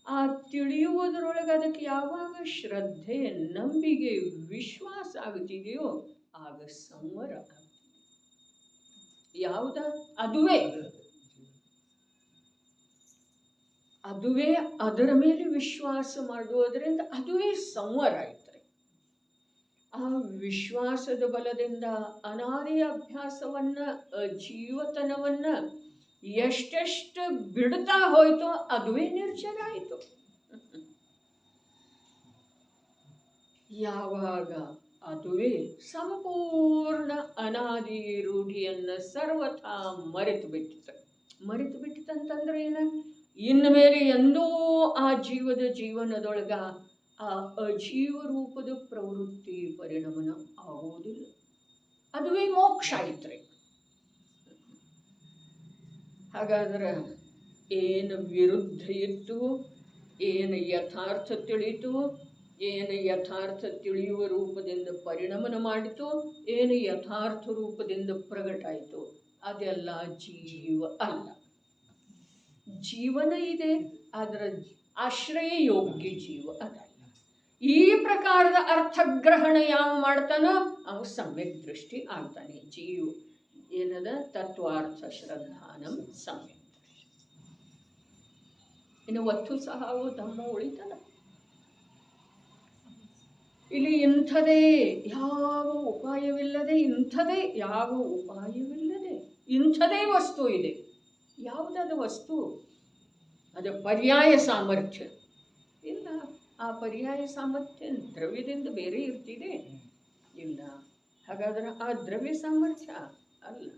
ಆ ತಿಳಿಯುವುದರೊಳಗೆ ಅದಕ್ಕೆ ಯಾವಾಗ ಶ್ರದ್ಧೆ, ನಂಬಿಕೆ, ವಿಶ್ವಾಸ ಆಗುತ್ತಿದೆಯೋ ಆಗ ಸಂವರ ಆಗ್ತದೆ. ಯಾವುದ? ಅದುವೇ ಅದರ ಮೇಲೆ ವಿಶ್ವಾಸ ಮಾಡುವುದರಿಂದ ಅದುವೇ ಸಂವರ ಆಯ್ತದೆ. ಆ ವಿಶ್ವಾಸದ ಬಲದಿಂದ ಅನಾದಿ ಅಭ್ಯಾಸವನ್ನ, ಜೀವತನವನ್ನ ಎಷ್ಟೆಷ್ಟು ಬಿಡ್ತಾ ಹೋಯ್ತೋ ಅದುವೇ ನಿರ್ಜರ ಆಯಿತು. ಯಾವಾಗ ಅದುವೇ ಸಂಪೂರ್ಣ ಅನಾದಿ ರೂಢಿಯನ್ನ ಸರ್ವಥಾ ಮರೆತು ಬಿಟ್ಟಿತಂತಂದ್ರೆ ಏನ? ಇನ್ನು ಮೇಲೆ ಎಂದೂ ಆ ಜೀವನದೊಳಗ ಆ ಅಜೀವ ರೂಪದ ಪ್ರವೃತ್ತಿ ಪರಿಣಮನ ಆಗುವುದಿಲ್ಲ. ಅದುವೇ ಮೋಕ್ಷ ಆಯ್ತ್ರಿ. ಹಾಗಾದ್ರೆ ಏನು ವಿರುದ್ಧ ಇತ್ತು, ಏನು ಯಥಾರ್ಥ ತಿಳಿತು, ಏನು ಯಥಾರ್ಥ ತಿಳಿಯುವ ರೂಪದಿಂದ ಪರಿಣಮನ ಮಾಡಿತು, ಏನು ಯಥಾರ್ಥ ರೂಪದಿಂದ ಪ್ರಗಟ ಆಯಿತು, ಅದೆಲ್ಲ ಜೀವ ಅಲ್ಲ. ಜೀವನ ಇದೆ, ಅದರ ಆಶ್ರಯ ಯೋಗ್ಯ ಜೀವ ಅದಲ್ಲ. ಈ ಪ್ರಕಾರದ ಅರ್ಥಗ್ರಹಣ ಯಾವ ಮಾಡ್ತಾನೋ ಅವ ಸಮ್ಯಕ್ ದೃಷ್ಟಿ ಆಗ್ತಾನೆ. ಜೀವ ಏನದ? ತತ್ವಾರ್ಥ ಶ್ರದ್ಧಾನಂ ಸಮ್ಯಕ್ ದೃಷ್ಟಿ. ಇನ್ನು ವತ್ತು ಸಹ ಧಮ್ಮ ಉಳಿತಲ್ಲ. ಇಲ್ಲಿ ಇಂಥದೇ ಯಾವ ಉಪಾಯವಿಲ್ಲದೆ, ಇಂಥದೇ ವಸ್ತು ಇದೆ. ಯಾವುದಾದ ವಸ್ತು? ಅದು ಪರ್ಯಾಯ ಸಾಮರ್ಥ್ಯ ಇಲ್ಲ. ಆ ಪರ್ಯಾಯ ಸಾಮರ್ಥ್ಯ ದ್ರವ್ಯದಿಂದ ಬೇರೆ ಇರ್ತಿದೆ? ಇಲ್ಲ. ಹಾಗಾದ್ರೆ ಆ ದ್ರವ್ಯ ಸಾಮರ್ಥ್ಯ ಅಲ್ಲ.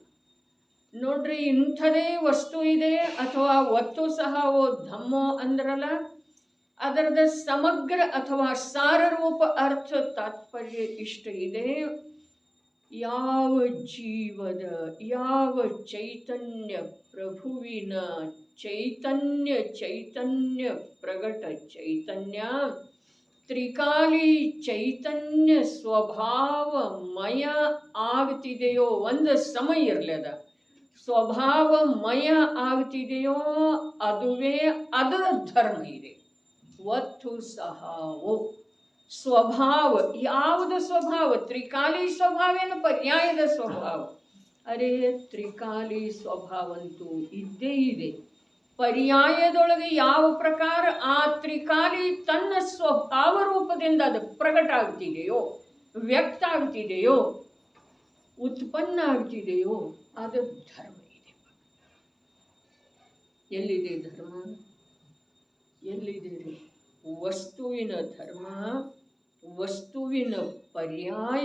ನೋಡ್ರಿ, ಇಂಥದೇ ವಸ್ತು ಇದೆ ಅಥವಾ ವತ್ತು ಸಹ ಧಮ್ಮೋ ಅಂದ್ರಲ್ಲ, ಅದರದ ಸಮಗ್ರ ಅಥವಾ ಸಾರರೂಪ ಅರ್ಥ ತಾತ್ಪರ್ಯ ಇಷ್ಟ ಇದೆ. ಯಾವ ಜೀವದ, ಯಾವ ಚೈತನ್ಯ ಪ್ರಭುವಿನ ಚೈತನ್ಯ ಪ್ರಗಟ ಚೈತನ್ಯ ತ್ರಿಕಾಲಿ ಚೈತನ್ಯ ಸ್ವಭಾವಮಯ ಆಗ್ತಿದೆಯೋ, ಒಂದು ಸಮಯ ಇರಲದ ಸ್ವಭಾವಮಯ ಆಗ್ತಿದೆಯೋ ಅದುವೇ ಅದರ ಧರ್ಮ ಇದೆ. ವತ್ತು ಸಹವೋ ಸ್ವಭಾವ. ಯಾವುದು ಸ್ವಭಾವ? ತ್ರಿಕಾಲಿ ಸ್ವಭಾವ ಏನು ಪರ್ಯಾಯದ ಸ್ವಭಾವ? ಅರೆ, ತ್ರಿಕಾಲಿ ಸ್ವಭಾವಂತೂ ಇದ್ದೇ ಇದೆ. ಪರ್ಯಾಯದೊಳಗೆ ಯಾವ ಪ್ರಕಾರ ಆ ತ್ರಿಕಾಲಿ ತನ್ನ ಸ್ವಭಾವ ರೂಪದಿಂದ ಅದು ಪ್ರಕಟ ಆಗ್ತಿದೆಯೋ, ವ್ಯಕ್ತ ಆಗ್ತಿದೆಯೋ, ಉತ್ಪನ್ನ ಆಗ್ತಿದೆಯೋ ಅದು ಧರ್ಮ ಇದೆ. ಎಲ್ಲಿದೆ ಧರ್ಮ? ಎಲ್ಲಿದೆ? ವಸ್ತುವಿನ ಧರ್ಮ, ವಸ್ತುವಿನ ಪರ್ಯಾಯ,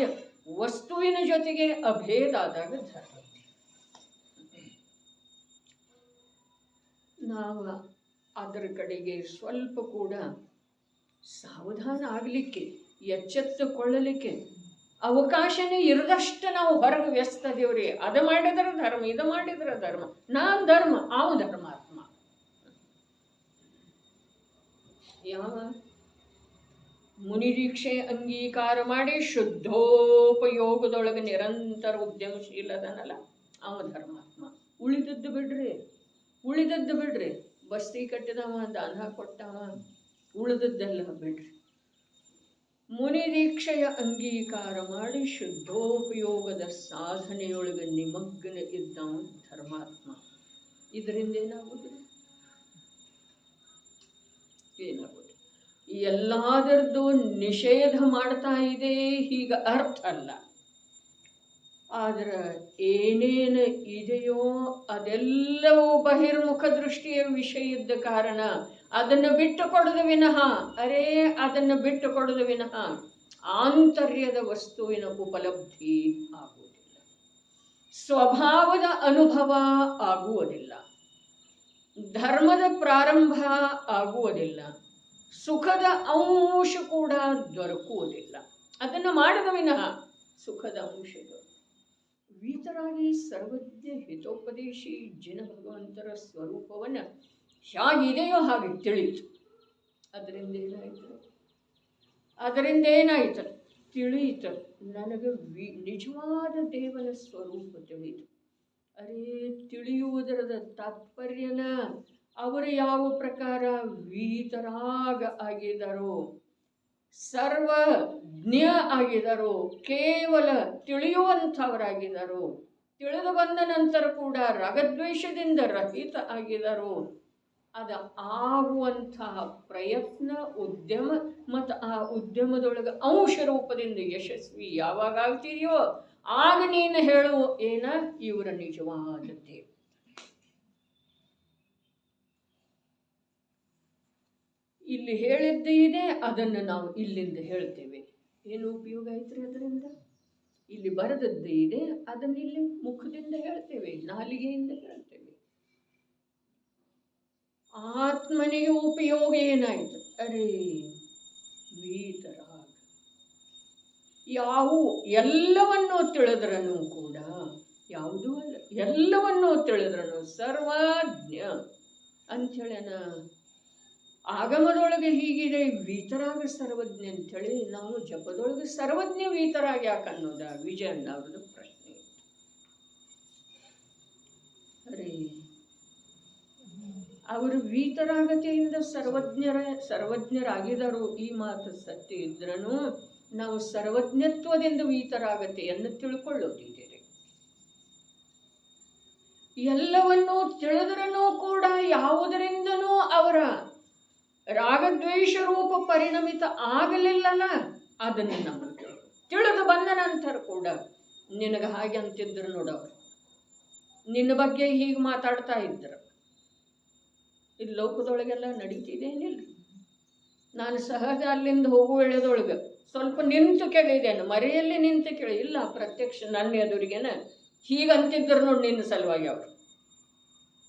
ವಸ್ತುವಿನ ಜೊತೆಗೆ ಅಭೇದ ಆದಾಗ ಧರ್ಮ. ನಾವು ಅದರ ಕಡೆಗೆ ಸ್ವಲ್ಪ ಕೂಡ ಸಾವಧಾನ ಆಗಲಿಕ್ಕೆ, ಎಚ್ಚೆತ್ತುಕೊಳ್ಳಲಿಕ್ಕೆ ಅವಕಾಶನೇ ಇರದಷ್ಟು ನಾವು ಹೊರಗೆ ವ್ಯಸ್ತದೇವ್ರಿ. ಅದು ಮಾಡಿದ್ರೆ ಧರ್ಮ, ಇದು ಮಾಡಿದ್ರೆ ಧರ್ಮ, ನಾನು ಧರ್ಮ, ಅವ ಧರ್ಮಾತ್ಮ. ಯಾವ ಮುನಿದೀಕ್ಷೆ ಅಂಗೀಕಾರ ಮಾಡಿ ಶುದ್ಧೋಪಯೋಗದೊಳಗೆ ನಿರಂತರ ಉದ್ಯಮಶೀಲದನಲ್ಲ ಅವ ಧರ್ಮಾತ್ಮ. ಉಳಿದದ್ದು ಬಿಡ್ರಿ. ಬಸ್ತಿ ಕಟ್ಟಿದವ, ದಾನ ಕೊಟ್ಟವ, ಉಳಿದದ್ದೆಲ್ಲ ಬಿಡ್ರಿ. ಮುನಿದೀಕ್ಷೆಯ ಅಂಗೀಕಾರ ಮಾಡಿ ಶುದ್ಧೋಪಯೋಗದ ಸಾಧನೆಯೊಳಗೆ ನಿಮಗ್ನ ಇದ್ದವ ಧರ್ಮಾತ್ಮ. ಇದರಿಂದ ಏನಾಗುವುದಿಲ್ಲ? ಎಲ್ಲದರದ್ದು ನಿಷೇಧ ಮಾಡ್ತಾ ಇದೆ ಹೀಗ ಅರ್ಥ ಅಲ್ಲ. ಆದ್ರೆ ಏನೇನು ಇದೆಯೋ ಅದೆಲ್ಲವೂ ಬಹಿರ್ಮುಖ ದೃಷ್ಟಿಯ ವಿಷಯ ಇದ್ದ ಕಾರಣ ಅದನ್ನು ಬಿಟ್ಟು ಕೊಡದು ವಿನಃ, ಆಂತರ್ಯದ ವಸ್ತುವಿನ ಉಪಲಬ್ಧಿ ಆಗುವುದಿಲ್ಲ, ಸ್ವಭಾವದ ಅನುಭವ ಆಗುವುದಿಲ್ಲ, ಧರ್ಮದ ಪ್ರಾರಂಭ ಆಗುವುದಿಲ್ಲ. ಸುಖದ ಅಂಶ ಕೂಡ ದೊರಕುವುದಿಲ್ಲ. ಅದನ್ನು ಮಾಡದ ವಿನಃ ಸುಖದ ಅಂಶ ವೀತರಾಗಿ ಸರ್ವಜ್ಞ ಹಿತೋಪದೇಶಿ ಜಿನ ಭಗವಂತರ ಸ್ವರೂಪವನ್ನು ಹೇಗಿದೆಯೋ ಹಾಗೆ ತಿಳಿಯಿತು. ಅದರಿಂದ ಏನಾಯಿತು ತಿಳಿಯಿತು, ನನಗೆ ನಿಜವಾದ ದೇವನ ಸ್ವರೂಪ ತಿಳಿಯಿತು. ಅರೇ, ತಿಳಿಯುವುದರದ ತಾತ್ಪರ್ಯನ ಅವರು ಯಾವ ಪ್ರಕಾರ ವೀತರಾಗ ಆಗಿದ್ದಾರೋ, ಸರ್ವಜ್ಞ ಆಗಿದ್ದಾರೋ, ಕೇವಲ ತಿಳಿಯುವಂಥವರಾಗಿದ್ದಾರೋ, ತಿಳಿದು ಬಂದ ನಂತರ ಕೂಡ ರಾಗದ್ವೇಷದಿಂದ ರಹಿತ ಆಗಿದ್ದಾರೋ, ಅದು ಆಗುವಂತಹ ಪ್ರಯತ್ನ ಉದ್ಯಮ ಮತ್ತು ಆ ಉದ್ಯಮದೊಳಗೆ ಅಂಶ ರೂಪದಿಂದ ಯಶಸ್ವಿ ಯಾವಾಗ ಆಗ್ತೀಯೋ ಆಗ ನೀನು ಹೇಳುವ ಏನ ಇವರ ನಿಜವಾದ ದೇವ. ಇಲ್ಲಿ ಹೇಳಿದ್ದೇ ಇದೆ, ಅದನ್ನು ನಾವು ಇಲ್ಲಿಂದ ಹೇಳ್ತೇವೆ. ಏನು ಉಪಯೋಗ ಐತ್ರಿ ಅದರಿಂದ? ಇಲ್ಲಿ ಬರೆದದ್ದೇ ಇದೆ, ಅದನ್ನು ಇಲ್ಲಿ ಮುಖದಿಂದ ಹೇಳ್ತೇವೆ, ನಾಲಿಗೆಯಿಂದ ಹೇಳ್ತೇವೆ. ಆತ್ಮನಿಗೆ ಉಪಯೋಗ ಏನಾಯ್ತು? ಅರೇ, ವೀತರಾಗ ಯಾವು ಎಲ್ಲವನ್ನೂ ತಿಳಿದ್ರನು ಕೂಡ ಯಾವುದೂ ಅಲ್ಲ, ಎಲ್ಲವನ್ನೂ ತಿಳಿದ್ರನು ಸರ್ವಜ್ಞ ಅಂಥೇಳನ. ಆಗಮದೊಳಗೆ ಹೀಗಿದೆ ವೀತರಾಗ ಸರ್ವಜ್ಞ ಅಂಥೇಳಿ, ನಾವು ಜಪದೊಳಗೆ ಸರ್ವಜ್ಞ ವೀತರಾಗ ಯಾಕೆ ಅನ್ನೋದ ವಿಜಯಣ್ಣ ಅವ್ರದ್ದು ಪ್ರಶ್ನೆ ಇತ್ತು. ಅರೇ, ಅವರು ವೀತರಾಗತೆಯಿಂದ ಸರ್ವಜ್ಞರಾಗಿದರು, ಈ ಮಾತು ಸತ್ಯ ಇದ್ರೂ ನಾವು ಸರ್ವಜ್ಞತ್ವದಿಂದ ವೀತರಾಗತೆಯನ್ನು ತಿಳ್ಕೊಳ್ಳೋದಿದ್ದೀರಿ. ಎಲ್ಲವನ್ನೂ ತಿಳಿದ್ರೂ ಕೂಡ ಯಾವುದರಿಂದನೂ ಅವರ ರಾಗದ್ವೇಷ ರೂಪ ಪರಿಣಮಿತ ಆಗಲಿಲ್ಲಲ್ಲ, ಅದನ್ನು ನಮಗೆ ತಿಳಿದು ಬಂದ ನಂತರ ಕೂಡ ನಿನಗೆ ಹಾಗೆ ಅಂತಿದ್ರು ನೋಡವರು, ನಿನ್ನ ಬಗ್ಗೆ ಹೀಗೆ ಮಾತಾಡ್ತಾ ಇದ್ರು. ಇದು ಲೋಕದೊಳಗೆಲ್ಲ ನಡೀತಿದೇನಿಲ್ಲ. ನಾನು ಸಹಜ ಅಲ್ಲಿಂದ ಹೋಗುವ ವೇಳೆದೊಳಗೆ ಸ್ವಲ್ಪ ನಿಂತು ಕೇಳಿದ್ದೇನೆ, ಮರೆಯಲ್ಲಿ ನಿಂತು ಕೇಳಿ, ಇಲ್ಲ ಪ್ರತ್ಯಕ್ಷ ನನ್ನ ಎದುರಿಗೇನ ಹೀಗಂತಿದ್ರು ನೋಡಿ ನಿನ್ನ ಸಲುವಾಗಿ ಅವರು.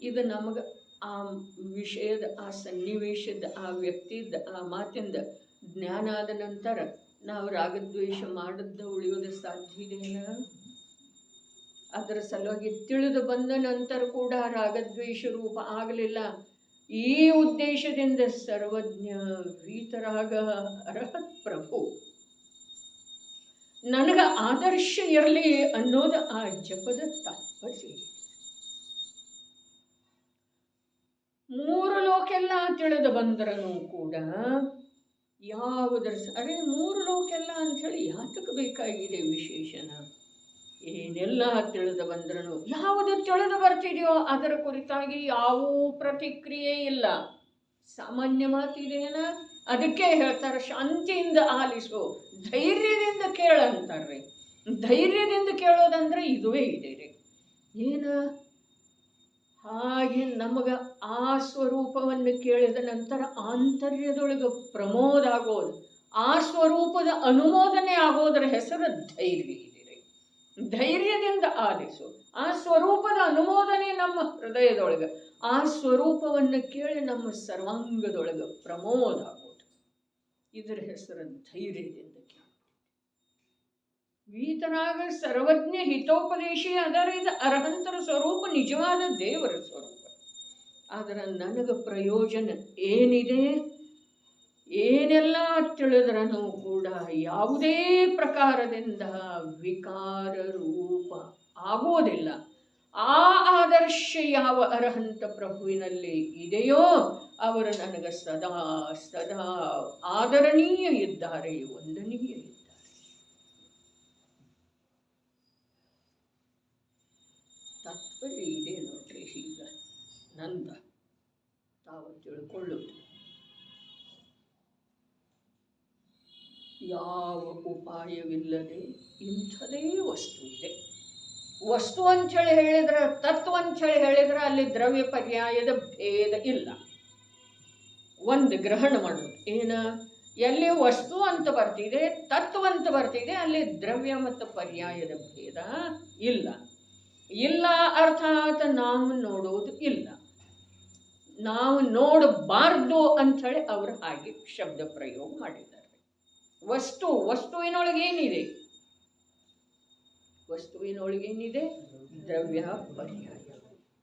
ಇದು ನಮಗೆ ಆ ವಿಷಯದ, ಆ ಸನ್ನಿವೇಶದ, ಆ ವ್ಯಕ್ತಿದ, ಆ ಮಾತಿಂದ ಜ್ಞಾನ ಆದ ನಂತರ ನಾವು ರಾಗದ್ವೇಷ ಮಾಡಿದ್ದ ಉಳಿಯೋದು ಸಾಧ್ಯ ಇದೆಯಲ್ಲ. ಅದರ ಸಲುವಾಗಿ ತಿಳಿದು ಬಂದ ನಂತರ ಕೂಡ ರಾಗದ್ವೇಷ ರೂಪ ಆಗಲಿಲ್ಲ. ಈ ಉದ್ದೇಶದಿಂದ ಸರ್ವಜ್ಞ ವೀತರಾಗ ಅರ್ಹತ್ ಪ್ರಭು ನನಗೆ ಆದರ್ಶ ಇರಲಿ ಅನ್ನೋದು ಆ ಜಪದ ತಾತ್ಪರ್ಯ. ಮೂರು ಲೋಕೆಲ್ಲ ತಿಳಿದು ಬಂದ್ರೂ ಕೂಡ ಯಾವುದರ ಅರೆ ಮೂರು ಲೋಕೆಲ್ಲ ಅಂಥೇಳಿ ಯಾತಕ್ಕೆ ಬೇಕಾಗಿದೆ ವಿಶೇಷಣ? ಏನೆಲ್ಲ ತಿಳಿದು ಬಂದ್ರೂ ಯಾವುದು ತಿಳಿದು ಬರ್ತಿದೆಯೋ ಅದರ ಕುರಿತಾಗಿ ಯಾವ ಪ್ರತಿಕ್ರಿಯೆ ಇಲ್ಲ. ಸಾಮಾನ್ಯ ಮಾತಿದೇನ, ಅದಕ್ಕೆ ಹೇಳ್ತಾರೆ ಶಾಂತಿಯಿಂದ ಆಲಿಸು, ಧೈರ್ಯದಿಂದ ಕೇಳಂತಾರ್ರಿ. ಧೈರ್ಯದಿಂದ ಕೇಳೋದಂದ್ರೆ ಇದುವೇ ಇದೆ ರೀ. ಏನ ಹಾಗೆ ನಮಗೆ ಆ ಸ್ವರೂಪವನ್ನು ಕೇಳಿದ ನಂತರ ಆಂತರ್ಯದೊಳಗೆ ಪ್ರಮೋದ ಆಗೋದು, ಆ ಸ್ವರೂಪದ ಅನುಮೋದನೆ ಆಗೋದ್ರ ಹೆಸರು ಧೈರ್ಯ ಇದೆ ರೀ. ಧೈರ್ಯದಿಂದ ಆಲಿಸು, ಆ ಸ್ವರೂಪದ ಅನುಮೋದನೆ ನಮ್ಮ ಹೃದಯದೊಳಗೆ, ಆ ಸ್ವರೂಪವನ್ನು ಕೇಳಿ ನಮ್ಮ ಸರ್ವಾಂಗದೊಳಗೆ ಪ್ರಮೋದ ಆಗೋದು, ಇದರ ಹೆಸರು ಧೈರ್ಯದಿಂದ ಕೇಳ. ವೀತರಾಗ ಸರ್ವಜ್ಞ ಹಿತೋಪದೇಶಿ ಅದರ ಇದು ಅರ್ಹಂತರ ಸ್ವರೂಪ, ನಿಜವಾದ ದೇವರ ಸ್ವರೂಪ. ಆದರೆ ನನಗೆ ಪ್ರಯೋಜನ ಏನಿದೆ, ಏನೆಲ್ಲ ತಿಳಿದ್ರೂ ಕೂಡ ಯಾವುದೇ ಪ್ರಕಾರದಿಂದ ವಿಕಾರ ರೂಪ ಆಗುವುದಿಲ್ಲ. ಆ ಆದರ್ಶ ಯಾವ ಅರ್ಹಂತ ಪ್ರಭುವಿನಲ್ಲಿ ಇದೆಯೋ ಅವರು ನನಗೆ ಸದಾ ಸದಾ ಆದರಣೀಯ ಇದ್ದಾರೆ, ವಂದನೀಯ ಇದ್ದಾರೆ. ತಾತ್ಪರ್ಯ ಇದೆ ನೋಡ್ರಿ. ಈಗ ನಂದ ತಾವು ತಿಳ್ಕೊಳ್ಳೋದು, ಯಾವ ಉಪಾಯವಿಲ್ಲದೆ ಇಂಥದೇ ವಸ್ತು ಇದೆ. ವಸ್ತು ಅಂಥೇಳಿ ಹೇಳಿದ್ರೆ, ತತ್ವ ಅಂಥೇಳಿ ಹೇಳಿದ್ರೆ ಅಲ್ಲಿ ದ್ರವ್ಯ ಪರ್ಯಾಯದ ಭೇದ ಇಲ್ಲ. ಒಂದು ಗ್ರಹಣ ಮಾಡೋದು ಏನ, ಎಲ್ಲಿ ವಸ್ತು ಅಂತ ಬರ್ತಿದೆ, ತತ್ವ ಅಂತ ಬರ್ತಿದೆ, ಅಲ್ಲಿ ದ್ರವ್ಯ ಮತ್ತು ಪರ್ಯಾಯದ ಭೇದ ಇಲ್ಲ. ಇಲ್ಲ ಅರ್ಥಾತ್ ನಾವು ನೋಡೋದು ಇಲ್ಲ. ನಾವು ನೋಡಬಾರ್ದು ಅಂಥೇಳಿ ಅವರು ಹಾಗೆ ಶಬ್ದ ಪ್ರಯೋಗ ಮಾಡಿದ್ದಾರೆ. ವಸ್ತುವಿನೊಳಗೇನಿದೆ? ವಸ್ತುವಿನೊಳಗೇನಿದೆ? ದ್ರವ್ಯ ಪರ್ಯಾಯ.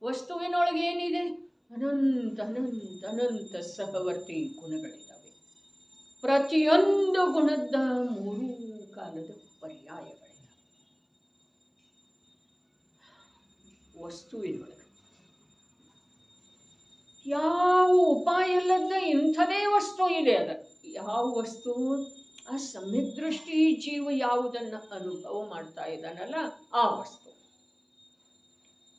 ವಸ್ತುವಿನೊಳಗೇನಿದೆ? ಅನಂತ ಅನಂತ ಅನಂತ ಸಹವರ್ತಿ ಗುಣಗಳಿದ್ದಾವೆ. ಪ್ರತಿಯೊಂದು ಗುಣದ 3 ಕಾಲದ ಪರ್ಯಾಯಗಳಿದ್ದಾವೆ ವಸ್ತುವಿನೊಳಗೆ. ಯಾವ ಉಪಾಯ ಇಲ್ಲದ ಇಂಥದೇ ವಸ್ತು ಇದೆ. ಅದ ಯಾವ ವಸ್ತು? ಆ ಸಮ್ಯಕ್ ದೃಷ್ಟಿ ಜೀವ ಯಾವುದನ್ನು ಅನುಭವ ಮಾಡ್ತಾ ಇದ್ದಾನಲ್ಲ ಆ ವಸ್ತು.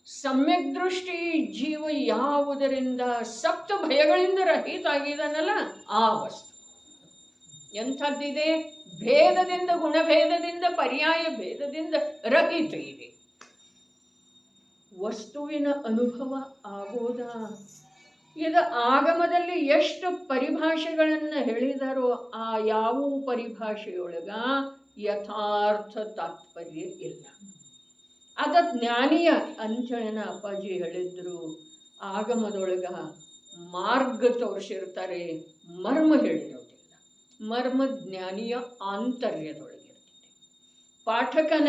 ಸಮ್ಯಕ್ ದೃಷ್ಟಿ ಜೀವ ಯಾವುದರಿಂದ ಸಪ್ತ ಭಯಗಳಿಂದ ರಹಿತ ಆಗಿದ್ದಾನಲ್ಲ ಆ ವಸ್ತು. ಎಂಥದ್ದಿದೆ? ಭೇದದಿಂದ, ಗುಣಭೇದದಿಂದ, ಪರ್ಯಾಯ ಭೇದದಿಂದ ರಹಿತ ಇದೆ. ವಸ್ತುವಿನ ಅನುಭವ ಆಗೋದ? ಇದು ಆಗಮದಲ್ಲಿ ಎಷ್ಟು ಪರಿಭಾಷೆಗಳನ್ನು ಹೇಳಿದಾರೋ ಆ ಯಾವ ಪರಿಭಾಷೆಯೊಳಗ ಯಥಾರ್ಥ ತಾತ್ಪರ್ಯ ಇಲ್ಲ. ಅದ ಜ್ಞಾನಿಯ ಅಂಚಳನ ಅಪ್ಪಾಜಿ ಹೇಳಿದ್ರು. ಆಗಮದೊಳಗ ಮಾರ್ಗ ತೋರಿಸಿರ್ತಾರೆ, ಮರ್ಮ ಹೇಳಿರೋದಿಲ್ಲ. ಮರ್ಮ ಜ್ಞಾನಿಯ ಆಂತರ್ಯದೊಳಗಿರ್ತದೆ. ಪಾಠಕನ,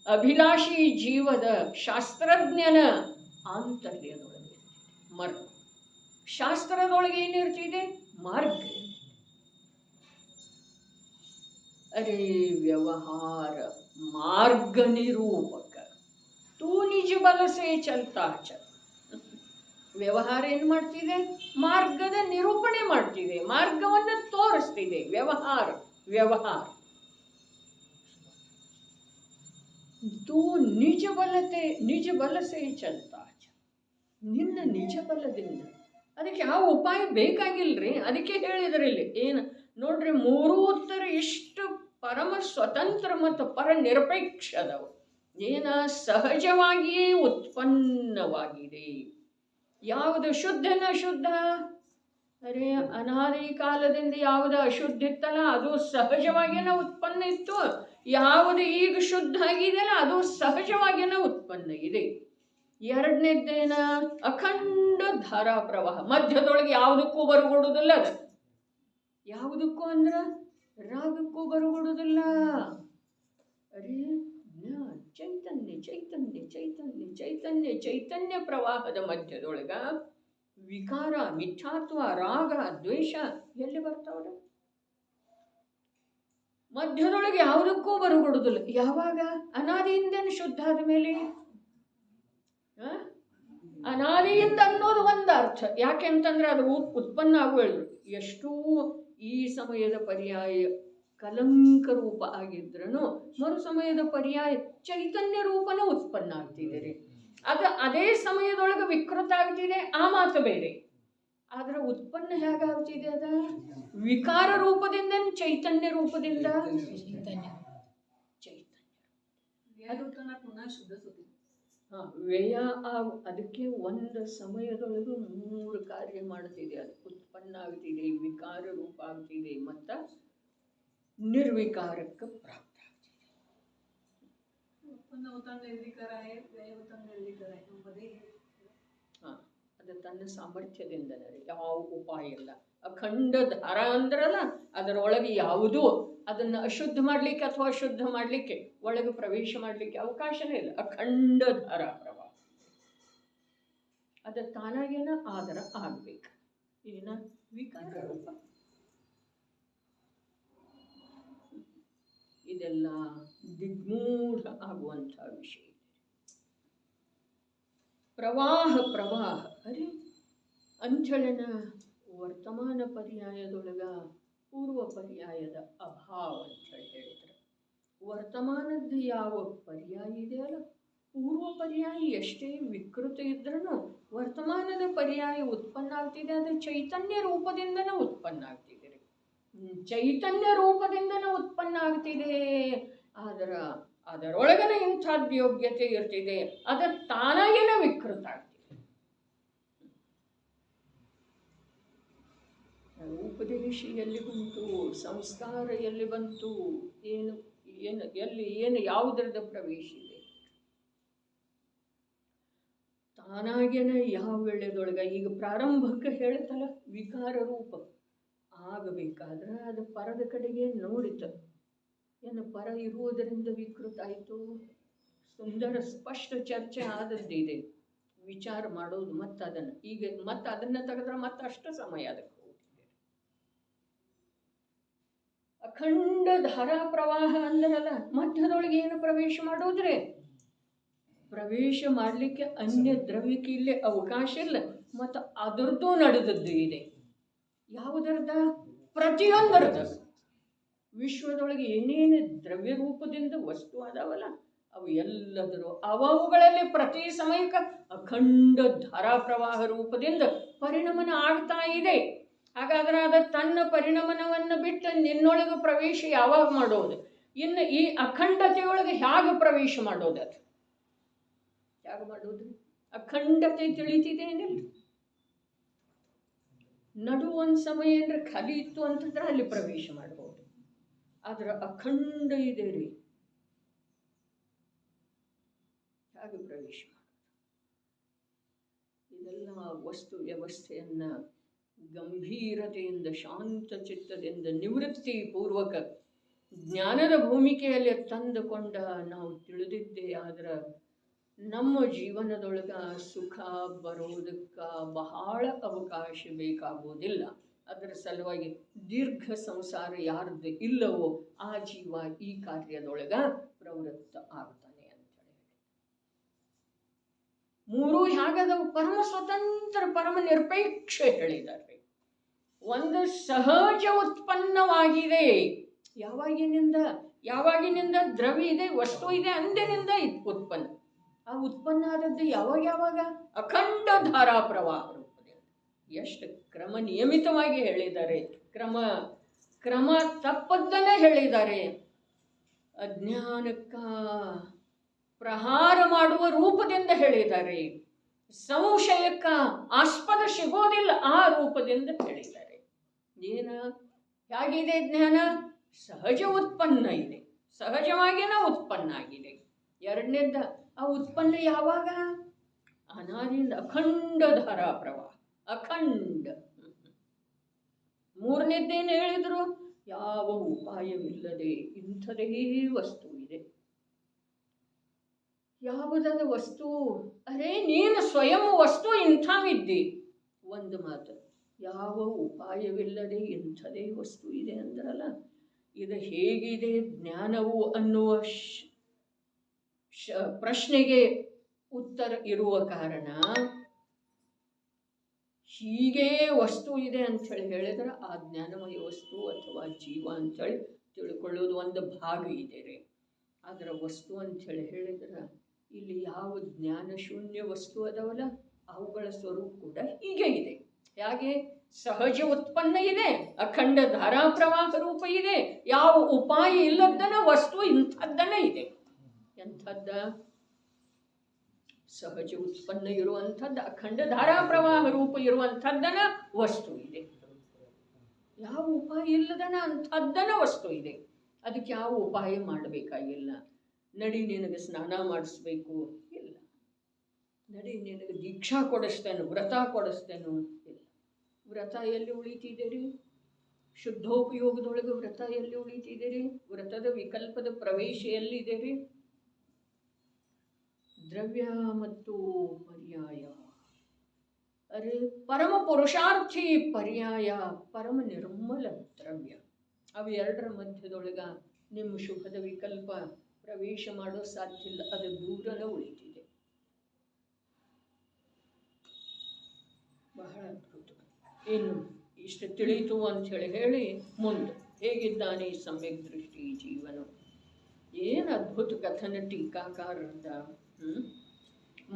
ಅಭಿಲಾಷಿ ಜೀವದ, ಶಾಸ್ತ್ರಜ್ಞನ ಆಂತರ್ಯದೊಳಗಿರ್ತದೆ ಮರ್ಮ. ಶಾಸ್ತ್ರದೊಳಗೆ ಏನಿರ್ತಿದೆ? ಮಾರ್ಗ. ಅರೆ ವ್ಯವಹಾರ ಮಾರ್ಗ ನಿರೂಪಕ. ತೂ ನಿಜ ಬಲಸೆ ಚಲ್ತಾ ಚಲ್. ವ್ಯವಹಾರ ಏನು ಮಾಡ್ತಿದೆ? ಮಾರ್ಗದ ನಿರೂಪಣೆ ಮಾಡ್ತಿದೆ, ಮಾರ್ಗವನ್ನು ತೋರಿಸ್ತಿದೆ. ವ್ಯವಹಾರ ತೂ ನಿಜ ಬಲಸೆ ಚಲ್ತಾ ಚಲ್. ನಿನ್ನ ನಿಜ ಬಲದಿಂದ. ಅದಕ್ಕೆ ಯಾವ ಉಪಾಯ ಬೇಕಾಗಿಲ್ರಿ. ಅದಕ್ಕೆ ಹೇಳಿದ್ರೆ ಇಲ್ಲಿ ಏನು ನೋಡ್ರಿ, 3 ಉತ್ತರ ಇಷ್ಟು ಪರಮ ಸ್ವತಂತ್ರ ಮತ್ತು ಪರನಿರಪೇಕ್ಷದವು. ಏನ? ಸಹಜವಾಗಿಯೇ ಉತ್ಪನ್ನವಾಗಿದೆ. ಯಾವುದು ಶುದ್ಧನ ಶುದ್ಧ? ಅರೆ ಅನಾದಿ ಕಾಲದಿಂದ ಯಾವುದು ಅಶುದ್ಧ ಇತ್ತಲ್ಲ ಅದು ಸಹಜವಾಗಿಯೇ ಉತ್ಪನ್ನ ಇತ್ತು. ಯಾವುದು ಈಗ ಶುದ್ಧ ಆಗಿದೆಯಲ್ಲ ಅದು ಸಹಜವಾಗಿಯೇ ಉತ್ಪನ್ನ ಇದೆ. ಎರಡನೇದ್ದೇನ? ಅಖಂಡ ಧಾರಾ ಪ್ರವಾಹ. ಮಧ್ಯದೊಳಗೆ ಯಾವುದಕ್ಕೂ ಬರುಗೊಡುವುದಿಲ್ಲ. ಅದು ಯಾವುದಕ್ಕೂ ಅಂದ್ರೆ ರಾಗಕ್ಕೂ ಬರುಗೊಡುವುದಿಲ್ಲ. ಅರೇ ಚೈತನ್ಯ ಚೈತನ್ಯ ಚೈತನ್ಯ ಚೈತನ್ಯ ಚೈತನ್ಯ ಪ್ರವಾಹದ ಮಧ್ಯದೊಳಗ ವಿಕಾರ, ಮಿಥ್ಯಾತ್ವ, ರಾಗ, ದ್ವೇಷ ಎಲ್ಲಿ ಬರ್ತಾವ್ರ? ಮಧ್ಯದೊಳಗೆ ಯಾವುದಕ್ಕೂ ಬರುಗೊಡುವುದಿಲ್ಲ. ಯಾವಾಗ? ಅನಾದಿಯಿಂದನೇ ಶುದ್ಧ ಆದ ಮೇಲೆ. ಅನಾದಿಯಿಂದ ಅನ್ನೋದು ಒಂದು ಅರ್ಥ. ಯಾಕೆಂತಂದ್ರೆ ಅದು ಉತ್ಪನ್ನ ಆಗುವಳು. ಎಷ್ಟೂ ಈ ಸಮಯದ ಪರ್ಯಾಯ ಕಲಂಕ ರೂಪ ಆಗಿದ್ರೂ ಮರು ಸಮಯದ ಪರ್ಯಾಯ ಚೈತನ್ಯ ರೂಪನ ಉತ್ಪನ್ನ ಆಗ್ತಿದೆ. ಅದು ಅದೇ ಸಮಯದೊಳಗೆ ವಿಕೃತ ಆಗ್ತಿದೆ, ಆ ಮಾತು ಬೇರೆ. ಆದ್ರೆ ಉತ್ಪನ್ನ ಹೇಗಾಗ್ತಿದೆ? ಅದ ವಿಕಾರ ರೂಪದಿಂದ, ಚೈತನ್ಯ ರೂಪದಿಂದ. ಅದು ಪುನಃ ಶುದ್ಧ ಸುದ್ದಿ. ವ್ಯಯ ಅದಕ್ಕೆ ಒಂದು ಸಮಯದೊಳಗೂ 3 ಕಾರ್ಯ ಮಾಡ್ತಿದೆ. ಅದು ಉತ್ಪನ್ನ ಆಗ್ತಿದೆ, ವಿಕಾರ ರೂಪ ಆಗ್ತಿದೆ, ಮತ್ತ ನಿರ್ವಿಕಾರಕ್ಕೆ ಪ್ರಾಪ್ತ ಆಗ್ತಿದೆ. ಅದು ತನ್ನ ಸಾಮರ್ಥ್ಯದಿಂದಲೇ, ಯಾವ ಉಪಾಯ ಇಲ್ಲ. ಅಖಂಡ ಧಾರ ಅಂದ್ರಲ್ಲ, ಅದರೊಳಗೆ ಯಾವುದೂ ಅದನ್ನು ಅಶುದ್ಧ ಮಾಡಲಿಕ್ಕೆ ಅಥವಾ ಶುದ್ಧ ಮಾಡಲಿಕ್ಕೆ ಒಳಗೆ ಪ್ರವೇಶ ಮಾಡಲಿಕ್ಕೆ ಅವಕಾಶನೇ ಇಲ್ಲ. ಅಖಂಡ ಧಾರ ಪ್ರವಾಹ. ಅದು ತಾನಾಗೇನ ಆದರ ಆಗ್ಬೇಕು. ಏನ? ವಿಕಾರ ರೂಪ. ಇದೆಲ್ಲ ದಿಗ್ಮೂಢ ಆಗುವಂಥ ವಿಷಯ. ಪ್ರವಾಹ ಅರೆ ಅಂಚಳನ ವರ್ತಮಾನ ಪರ್ಯಾಯದೊಳಗ ಪೂರ್ವ ಪರ್ಯಾಯದ ಅಭಾವ ಅಂತ ಹೇಳಿದ್ರು. ವರ್ತಮಾನದ್ದು ಯಾವ ಪರ್ಯಾಯ ಇದೆಯಲ್ಲ, ಪೂರ್ವ ಪರ್ಯಾಯ ಎಷ್ಟೇ ವಿಕೃತ ಇದ್ರೂ ವರ್ತಮಾನದ ಪರ್ಯಾಯ ಉತ್ಪನ್ನ ಆಗ್ತಿದೆ. ಅದು ಚೈತನ್ಯ ರೂಪದಿಂದನೇ ಉತ್ಪನ್ನ ಆಗ್ತಿದೆ. ಚೈತನ್ಯ ರೂಪದಿಂದನೇ ಉತ್ಪನ್ನ ಆಗ್ತಿದೆ. ಅದರೊಳಗನೆ ಇಂಥದ್ದು ಯೋಗ್ಯತೆ ಇರ್ತಿದೆ. ಅದು ತಾನಾಗೇನೆ ವಿಕೃತ ಆಗ್ತಿದೆ. ಉಪದೇಶ ಎಲ್ಲಿ ಬಂತು? ಸಂಸ್ಕಾರ ಎಲ್ಲಿ ಬಂತು? ಏನು ಯಾವುದರದ ಪ್ರವೇಶ ಇದೆ? ತಾನಾಗೇನ ಯಾವ ವೇಳೆದೊಳಗೆ ಈಗ ಪ್ರಾರಂಭಕ್ಕೆ ಹೇಳ್ತಲ್ಲ ವಿಕಾರ ರೂಪ ಆಗಬೇಕಾದ್ರೆ ಅದು ಪರದ ಕಡೆಗೆ ನೋಡಿತು. ಏನು ಪರ ಇರುವುದರಿಂದ ವಿಕೃತ ಆಯಿತು? ಸುಂದರ ಸ್ಪಷ್ಟ ಚರ್ಚೆ ಆದದ್ದಿದೆ, ವಿಚಾರ ಮಾಡೋದು. ಮತ್ತೆ ಅದನ್ನು ಈಗ ಮತ್ತೆ ಅದನ್ನು ತೆಗೆದ್ರೆ ಮತ್ತೆ ಅಷ್ಟು ಸಮಯ ಅದಕ್ಕೆ ಹೋಗ್ತಿದೆ. ಅಖಂಡ ಧಾರಾ ಪ್ರವಾಹ ಅಂದ್ರಲ್ಲ, ಮಧ್ಯದೊಳಗೆ ಏನು ಪ್ರವೇಶ ಮಾಡೋದ್ರಿ? ಪ್ರವೇಶ ಮಾಡಲಿಕ್ಕೆ ಅನ್ಯ ದ್ರವ್ಯಕ್ಕೆ ಇಲ್ಲಿ ಅವಕಾಶ ಇಲ್ಲ. ಮತ್ತು ಅದರದ್ದು ನಡೆದದ್ದು ಇದೆ. ಯಾವುದರದ? ಪ್ರತಿಯೊಂದರದ. ವಿಶ್ವದೊಳಗೆ ಏನೇನು ದ್ರವ್ಯ ರೂಪದಿಂದ ವಸ್ತು ಅದಾವಲ್ಲ ಅವು ಎಲ್ಲದರೂ ಅವುಗಳಲ್ಲಿ ಪ್ರತಿ ಸಮಯಕ್ಕೆ ಅಖಂಡ ಧಾರಾ ಪ್ರವಾಹ ರೂಪದಿಂದ ಪರಿಣಮನ ಆಗ್ತಾ ಇದೆ. ಹಾಗಾದ್ರೆ ಅದು ತನ್ನ ಪರಿಣಮನವನ್ನು ಬಿಟ್ಟು ನಿನ್ನೊಳಗೆ ಪ್ರವೇಶ ಯಾವಾಗ ಮಾಡೋದು? ಇನ್ನು ಈ ಅಖಂಡತೆಯೊಳಗೆ ಹೇಗೆ ಪ್ರವೇಶ ಮಾಡೋದು? ಅದು ಹೇಗೆ ಮಾಡೋದು? ಅಖಂಡತೆ ತಿಳಿತಿದೇನಿಲ್ಲ. ನಡು ಒಂದು ಸಮಯ ಅಂದ್ರೆ ಖಾಲಿ ಇತ್ತು ಅಂತಂದ್ರೆ ಅಲ್ಲಿ ಪ್ರವೇಶ ಮಾಡಬಹುದು. ಆದ್ರೆ ಅಖಂಡ ಇದೆ ರೀ, ಹಾಗೆ ಪ್ರವೇಶ ಮಾಡೋದು. ಇದೆಲ್ಲ ವಸ್ತು ವ್ಯವಸ್ಥೆಯನ್ನ ಗಂಭೀರತೆಯಿಂದ ಶಾಂತ ಚಿತ್ತದಿಂದ ನಿವೃತ್ತಿ ಪೂರ್ವಕ ಜ್ಞಾನದ ಭೂಮಿಕೆಯಲ್ಲಿ ತಂದುಕೊಂಡ ನಾವು ತಿಳಿದಿದ್ದೇ ಆದ್ರೆ ನಮ್ಮ ಜೀವನದೊಳಗ ಸುಖ ಬರೋದಕ್ಕ ಬಹಳ ಅವಕಾಶ ಬೇಕಾಗುವುದಿಲ್ಲ. ಅದರ ಸಲುವಾಗಿ ದೀರ್ಘ ಸಂಸಾರ ಯಾರ್ದು ಇಲ್ಲವೋ ಆ ಜೀವ ಈ ಕಾರ್ಯದೊಳಗ ಪ್ರವೃತ್ತ ಆಗ್ತಾನೆ ಅಂತೇಳಿ. ಮೂರು ಹೇಗದವು? ಪರಮ ಸ್ವತಂತ್ರ, ಪರಮ ನಿರಪೇಕ್ಷ ಹೇಳಿದ್ದಾರೆ. ಒಂದು ಸಹಜ ಉತ್ಪನ್ನವಾಗಿದೆ. ಯಾವಾಗಿನಿಂದ ದ್ರವ್ಯ ಇದೆ, ವಸ್ತು ಇದೆ ಅಂದಿನಿಂದ ಉತ್ಪನ್ನ. ಆ ಉತ್ಪನ್ನ ಆದದ್ದು ಯಾವಾಗ? ಅಖಂಡ ಧಾರಾ ಪ್ರವಾಹ ರೂಪದಲ್ಲಿ. ಎಷ್ಟು ಕ್ರಮ ನಿಯಮಿತವಾಗಿ ಹೇಳಿದ್ದಾರೆ, ಕ್ರಮ ತಪ್ಪದ್ದನ್ನ ಹೇಳಿದ್ದಾರೆ. ಅಜ್ಞಾನಕ್ಕ ಪ್ರಹಾರ ಮಾಡುವ ರೂಪದಿಂದ ಹೇಳಿದ್ದಾರೆ. ಸಂಶಯಕ್ಕ ಆಸ್ಪದ ಸಿಗೋದಿಲ್ಲ ಆ ರೂಪದಿಂದ ಹೇಳಿದ್ದಾರೆ. ಹೇಗಿದೆ ಜ್ಞಾನ? ಸಹಜ ಉತ್ಪನ್ನ ಇದೆ, ಸಹಜವಾಗಿನ ಉತ್ಪನ್ನ ಆಗಿದೆ. ಎರಡನೇದ ಆ ಉತ್ಪನ್ನ ಯಾವಾಗ? ಅನಾದಿಯಿಂದ ಅಖಂಡ ಧಾರಾ ಪ್ರವಾಹ, ಅಖಂಡ. ಮೂರನೇದ್ದೇನು ಹೇಳಿದ್ರು? ಯಾವ ಉಪಾಯವಿಲ್ಲದೆ ಇಂಥದೇ ವಸ್ತು ಇದೆ. ಯಾವುದಾದ ವಸ್ತು? ಅರೇ ನೀನು ಸ್ವಯಂ ವಸ್ತು ಇಂಥವಿದ್ದಿ. ಒಂದು ಮಾತು, ಯಾವ ಉಪಾಯವಿಲ್ಲದೆ ಇಂಥದೇ ವಸ್ತು ಇದೆ ಅಂದ್ರಲ್ಲ, ಇದು ಹೇಗಿದೆ ಜ್ಞಾನವು ಅನ್ನುವ ಪ್ರಶ್ನೆಗೆ ಉತ್ತರ ಇರುವ ಕಾರಣ ಹೀಗೆ ವಸ್ತು ಇದೆ ಅಂಥೇಳಿ ಹೇಳಿದ್ರೆ ಆ ಜ್ಞಾನಮಯ ವಸ್ತು ಅಥವಾ ಜೀವ ಅಂಥೇಳಿ ತಿಳ್ಕೊಳ್ಳೋದು ಒಂದು ಭಾಗ ಇದೆ ರೀ. ಅದರ ವಸ್ತು ಅಂಥೇಳಿ ಹೇಳಿದ್ರೆ ಇಲ್ಲಿ ಯಾವ ಜ್ಞಾನ ಶೂನ್ಯ ವಸ್ತು ಅದಾವಲ್ಲ ಅವುಗಳ ಸ್ವರೂಪ ಕೂಡ ಹೀಗೆ ಇದೆ. ಹೇಗೆ? ಸಹಜ ಉತ್ಪನ್ನ ಇದೆ, ಅಖಂಡ ಧಾರಾ ಪ್ರವಾಹ ರೂಪ ಇದೆ, ಯಾವ ಉಪಾಯ ಇಲ್ಲದನ್ನ ವಸ್ತು ಇಂಥದ್ದನ್ನ ಇದೆ. ಎಂಥದ್ದ? ಸಹಜ ಉತ್ಪನ್ನ ಇರುವಂಥದ್ದು, ಅಖಂಡ ಧಾರಾ ಪ್ರವಾಹ ರೂಪ ಇರುವಂಥದ್ದನ ವಸ್ತು ಇದೆ. ಯಾವ ಉಪಾಯ ಇಲ್ಲದನ ಅಂಥದ್ದನ ವಸ್ತು ಇದೆ. ಅದಕ್ಕೆ ಯಾವ ಉಪಾಯ ಮಾಡಬೇಕಾಗಿಲ್ಲ. ನಡಿ ನಿನಗೆ ಸ್ನಾನ ಮಾಡಿಸ್ಬೇಕು ಇಲ್ಲ, ನಡಿ ನಿನಗೆ ದೀಕ್ಷಾ ಕೊಡಿಸ್ತೇನೆ, ವ್ರತ ಕೊಡಿಸ್ತೇನು ಇಲ್ಲ. ವ್ರತ ಎಲ್ಲಿ ಉಳಿತಿದ್ದೀರಿ? ಶುದ್ಧೋಪಯೋಗದೊಳಗೆ ವ್ರತ ಎಲ್ಲಿ ಉಳಿತಿದ್ದೀರಿ? ವ್ರತದ ವಿಕಲ್ಪದ ಪ್ರವೇಶ ಎಲ್ಲಿದೆ ರೀ? ದ್ರವ್ಯ ಮತ್ತು ಪರ್ಯಾಯ. ಅರೆ ಪರಮ ಪುರುಷಾರ್ಥಿ ಪರ್ಯಾಯ, ಪರಮ ನಿರ್ಮಲ ದ್ರವ್ಯ. ಅವು ಎರಡರ ಮಧ್ಯದೊಳಗ ನಿಮ್ಮ ಶುಭದ ವಿಕಲ್ಪ ಪ್ರವೇಶ ಮಾಡೋ ಸಾಧ್ಯ ಇಲ್ಲ, ಅದು ದೂರನೇ ಉಳಿತಿದೆ. ಬಹಳ ಅದ್ಭುತ. ಇನ್ನು ಇಷ್ಟು ತಿಳಿಯಿತು ಅಂಥೇಳಿ ಹೇಳಿ ಮುಂದೆ ಹೇಗಿದ್ದಾನೆ ಸಮ್ಯಕ್ ದೃಷ್ಟಿ ಜೀವನ. ಏನು ಅದ್ಭುತ ಕಥನ ಟೀಕಾಕಾರದ.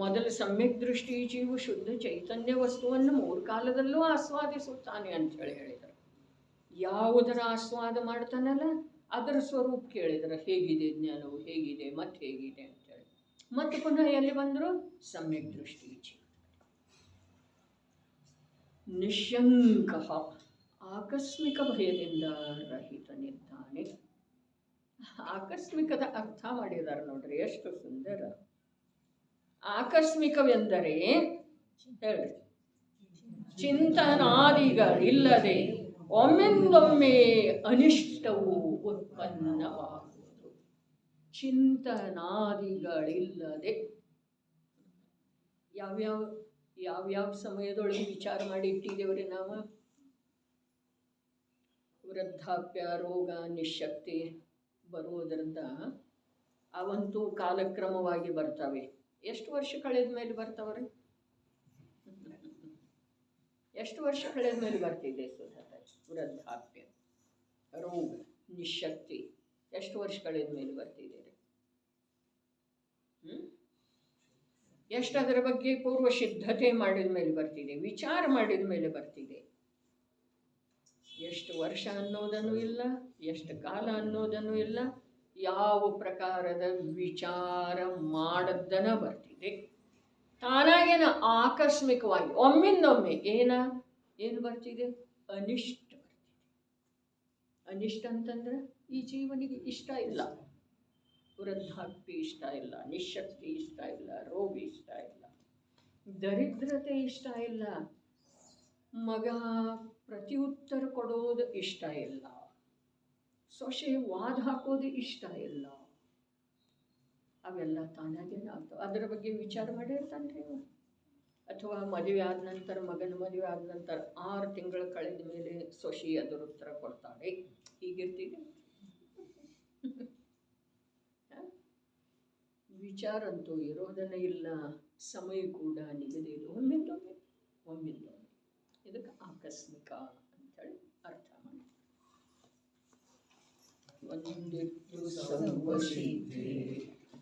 ಮೊದಲು ಸಮ್ಯಕ್ ದೃಷ್ಟಿ ಜೀವ ಶುದ್ಧ ಚೈತನ್ಯ ವಸ್ತುವನ್ನು ಮೂರು ಕಾಲದಲ್ಲೂ ಆಸ್ವಾದಿಸುತ್ತಾನೆ ಅಂಥೇಳಿ ಹೇಳಿದರು. ಯಾವುದರ ಆಸ್ವಾದ ಮಾಡ್ತಾನಲ್ಲ ಅದರ ಸ್ವರೂಪ ಕೇಳಿದರೆ ಹೇಗಿದೆ ಜ್ಞಾನವು, ಹೇಗಿದೆ ಮತ್ತೆ ಹೇಗಿದೆ ಅಂತೇಳಿ. ಮತ್ತೆ ಪುನಃ ಎಲ್ಲಿ ಬಂದರು? ಸಮ್ಯಕ್ ದೃಷ್ಟಿ ಜೀವ ನಿಶಂಕ ಆಕಸ್ಮಿಕ ಭಯದಿಂದ ರಹಿತನಿದ್ದಾನೆ. ಆಕಸ್ಮಿಕದ ಅರ್ಥ ಮಾಡಿದ್ದಾರೆ ನೋಡ್ರಿ, ಎಷ್ಟು ಸುಂದರ. ಆಕಸ್ಮಿಕವೆಂದರೆ ಹೇಳಿ, ಚಿಂತನಾದಿಗಳಿಲ್ಲದೆ ಒಮ್ಮೆಂದೊಮ್ಮೆ ಅನಿಷ್ಟವು ಉತ್ಪನ್ನವಾಗುವುದು. ಚಿಂತನಾದಿಗಳಿಲ್ಲದೆ ಯಾವ್ಯಾವ ಯಾವ್ಯಾವ ಸಮಯದೊಳಗೆ ವಿಚಾರ ಮಾಡಿ ಇಟ್ಟಿದ್ದೇವ್ರಿ ನಾವು? ವೃದ್ಧಾಪ್ಯ, ರೋಗ, ನಿಶಕ್ತಿ ಬರುವುದರಿಂದ ಅವಂತೂ ಕಾಲಕ್ರಮವಾಗಿ ಬರ್ತವೆ. ಎಷ್ಟು ವರ್ಷ ಕಳೆದ ಮೇಲೆ ಬರ್ತಾವ್ರಿ? ಎಷ್ಟು ವರ್ಷ ಕಳೆದ ಮೇಲೆ ಬರ್ತಿದೆ ಸುಧಾರ? ವೃದ್ಧಾಪ್ಯ, ರೋಗ, ನಿಶಕ್ತಿ ಎಷ್ಟು ವರ್ಷ ಕಳೆದ ಮೇಲೆ ಬರ್ತಿದೆ? ಎಷ್ಟು ಅದರ ಬಗ್ಗೆ ಪೂರ್ವ ಸಿದ್ಧತೆ ಮಾಡಿದ ಮೇಲೆ ಬರ್ತಿದೆ, ವಿಚಾರ ಮಾಡಿದ ಮೇಲೆ ಬರ್ತಿದೆ. ಎಷ್ಟು ವರ್ಷ ಅನ್ನೋದನ್ನು ಇಲ್ಲ, ಎಷ್ಟು ಕಾಲ ಅನ್ನೋದನ್ನು ಇಲ್ಲ, ಯಾವ ಪ್ರಕಾರದ ವಿಚಾರ ಮಾಡದ್ದನ ಬರ್ತಿದೆ. ತಾನಾಗೇನ ಆಕಸ್ಮಿಕವಾಗಿ ಒಮ್ಮಿಂದೊಮ್ಮೆ ಏನು ಬರ್ತಿದೆ? ಅನಿಷ್ಟ ಬರ್ತಿದೆ. ಅನಿಷ್ಟ ಅಂತಂದ್ರೆ ಈ ಜೀವನಿಗೆ ಇಷ್ಟ ಇಲ್ಲ, ವೃದ್ಧಾಪ್ಯ ಇಷ್ಟ ಇಲ್ಲ, ನಿಶಕ್ತಿ ಇಷ್ಟ ಇಲ್ಲ, ರೋಗ ಇಷ್ಟ ಇಲ್ಲ, ದರಿದ್ರತೆ ಇಷ್ಟ ಇಲ್ಲ, ಮಗ ಪ್ರತ್ಯುತ್ತರ ಕೊಡೋದು ಇಷ್ಟ ಇಲ್ಲ, ಸೊಸೆ ವಾದ ಹಾಕೋದು ಇಷ್ಟ ಇಲ್ಲ. ಅವೆಲ್ಲ ತಾನಾಗೇನೆ ಆಗ್ತವೆ. ಅದರ ಬಗ್ಗೆ ವಿಚಾರ ಮಾಡಿರ್ತಾನ್ರಿ. ಅಥವಾ ಮದುವೆ ಆದ ನಂತರ, ಮಗನ ಮದುವೆ ಆದ ನಂತರ 6 ತಿಂಗಳು ಕಳೆದ ಮೇಲೆ ಸೊಸೆ ಅದರ ಉತ್ತರ ಕೊಡ್ತಾಳೆ. ಹೀಗಿರ್ತಿದೆ. ವಿಚಾರ ಅಂತೂ ಇರೋದನ್ನ ಇಲ್ಲ, ಸಮಯ ಕೂಡ ನಿಗದಿ ಇಲ್ಲ. ಒಮ್ಮಿಂದೊಮ್ಮೆ ಇದಕ್ಕೆ ಆಕಸ್ಮಿಕ ಅಂತೇಳಿ ಅರ್ಥ ಮಾಡಿ. ಒಂದಿಟ್ಟು ಸರ್ವಸಿದ್ಧಿ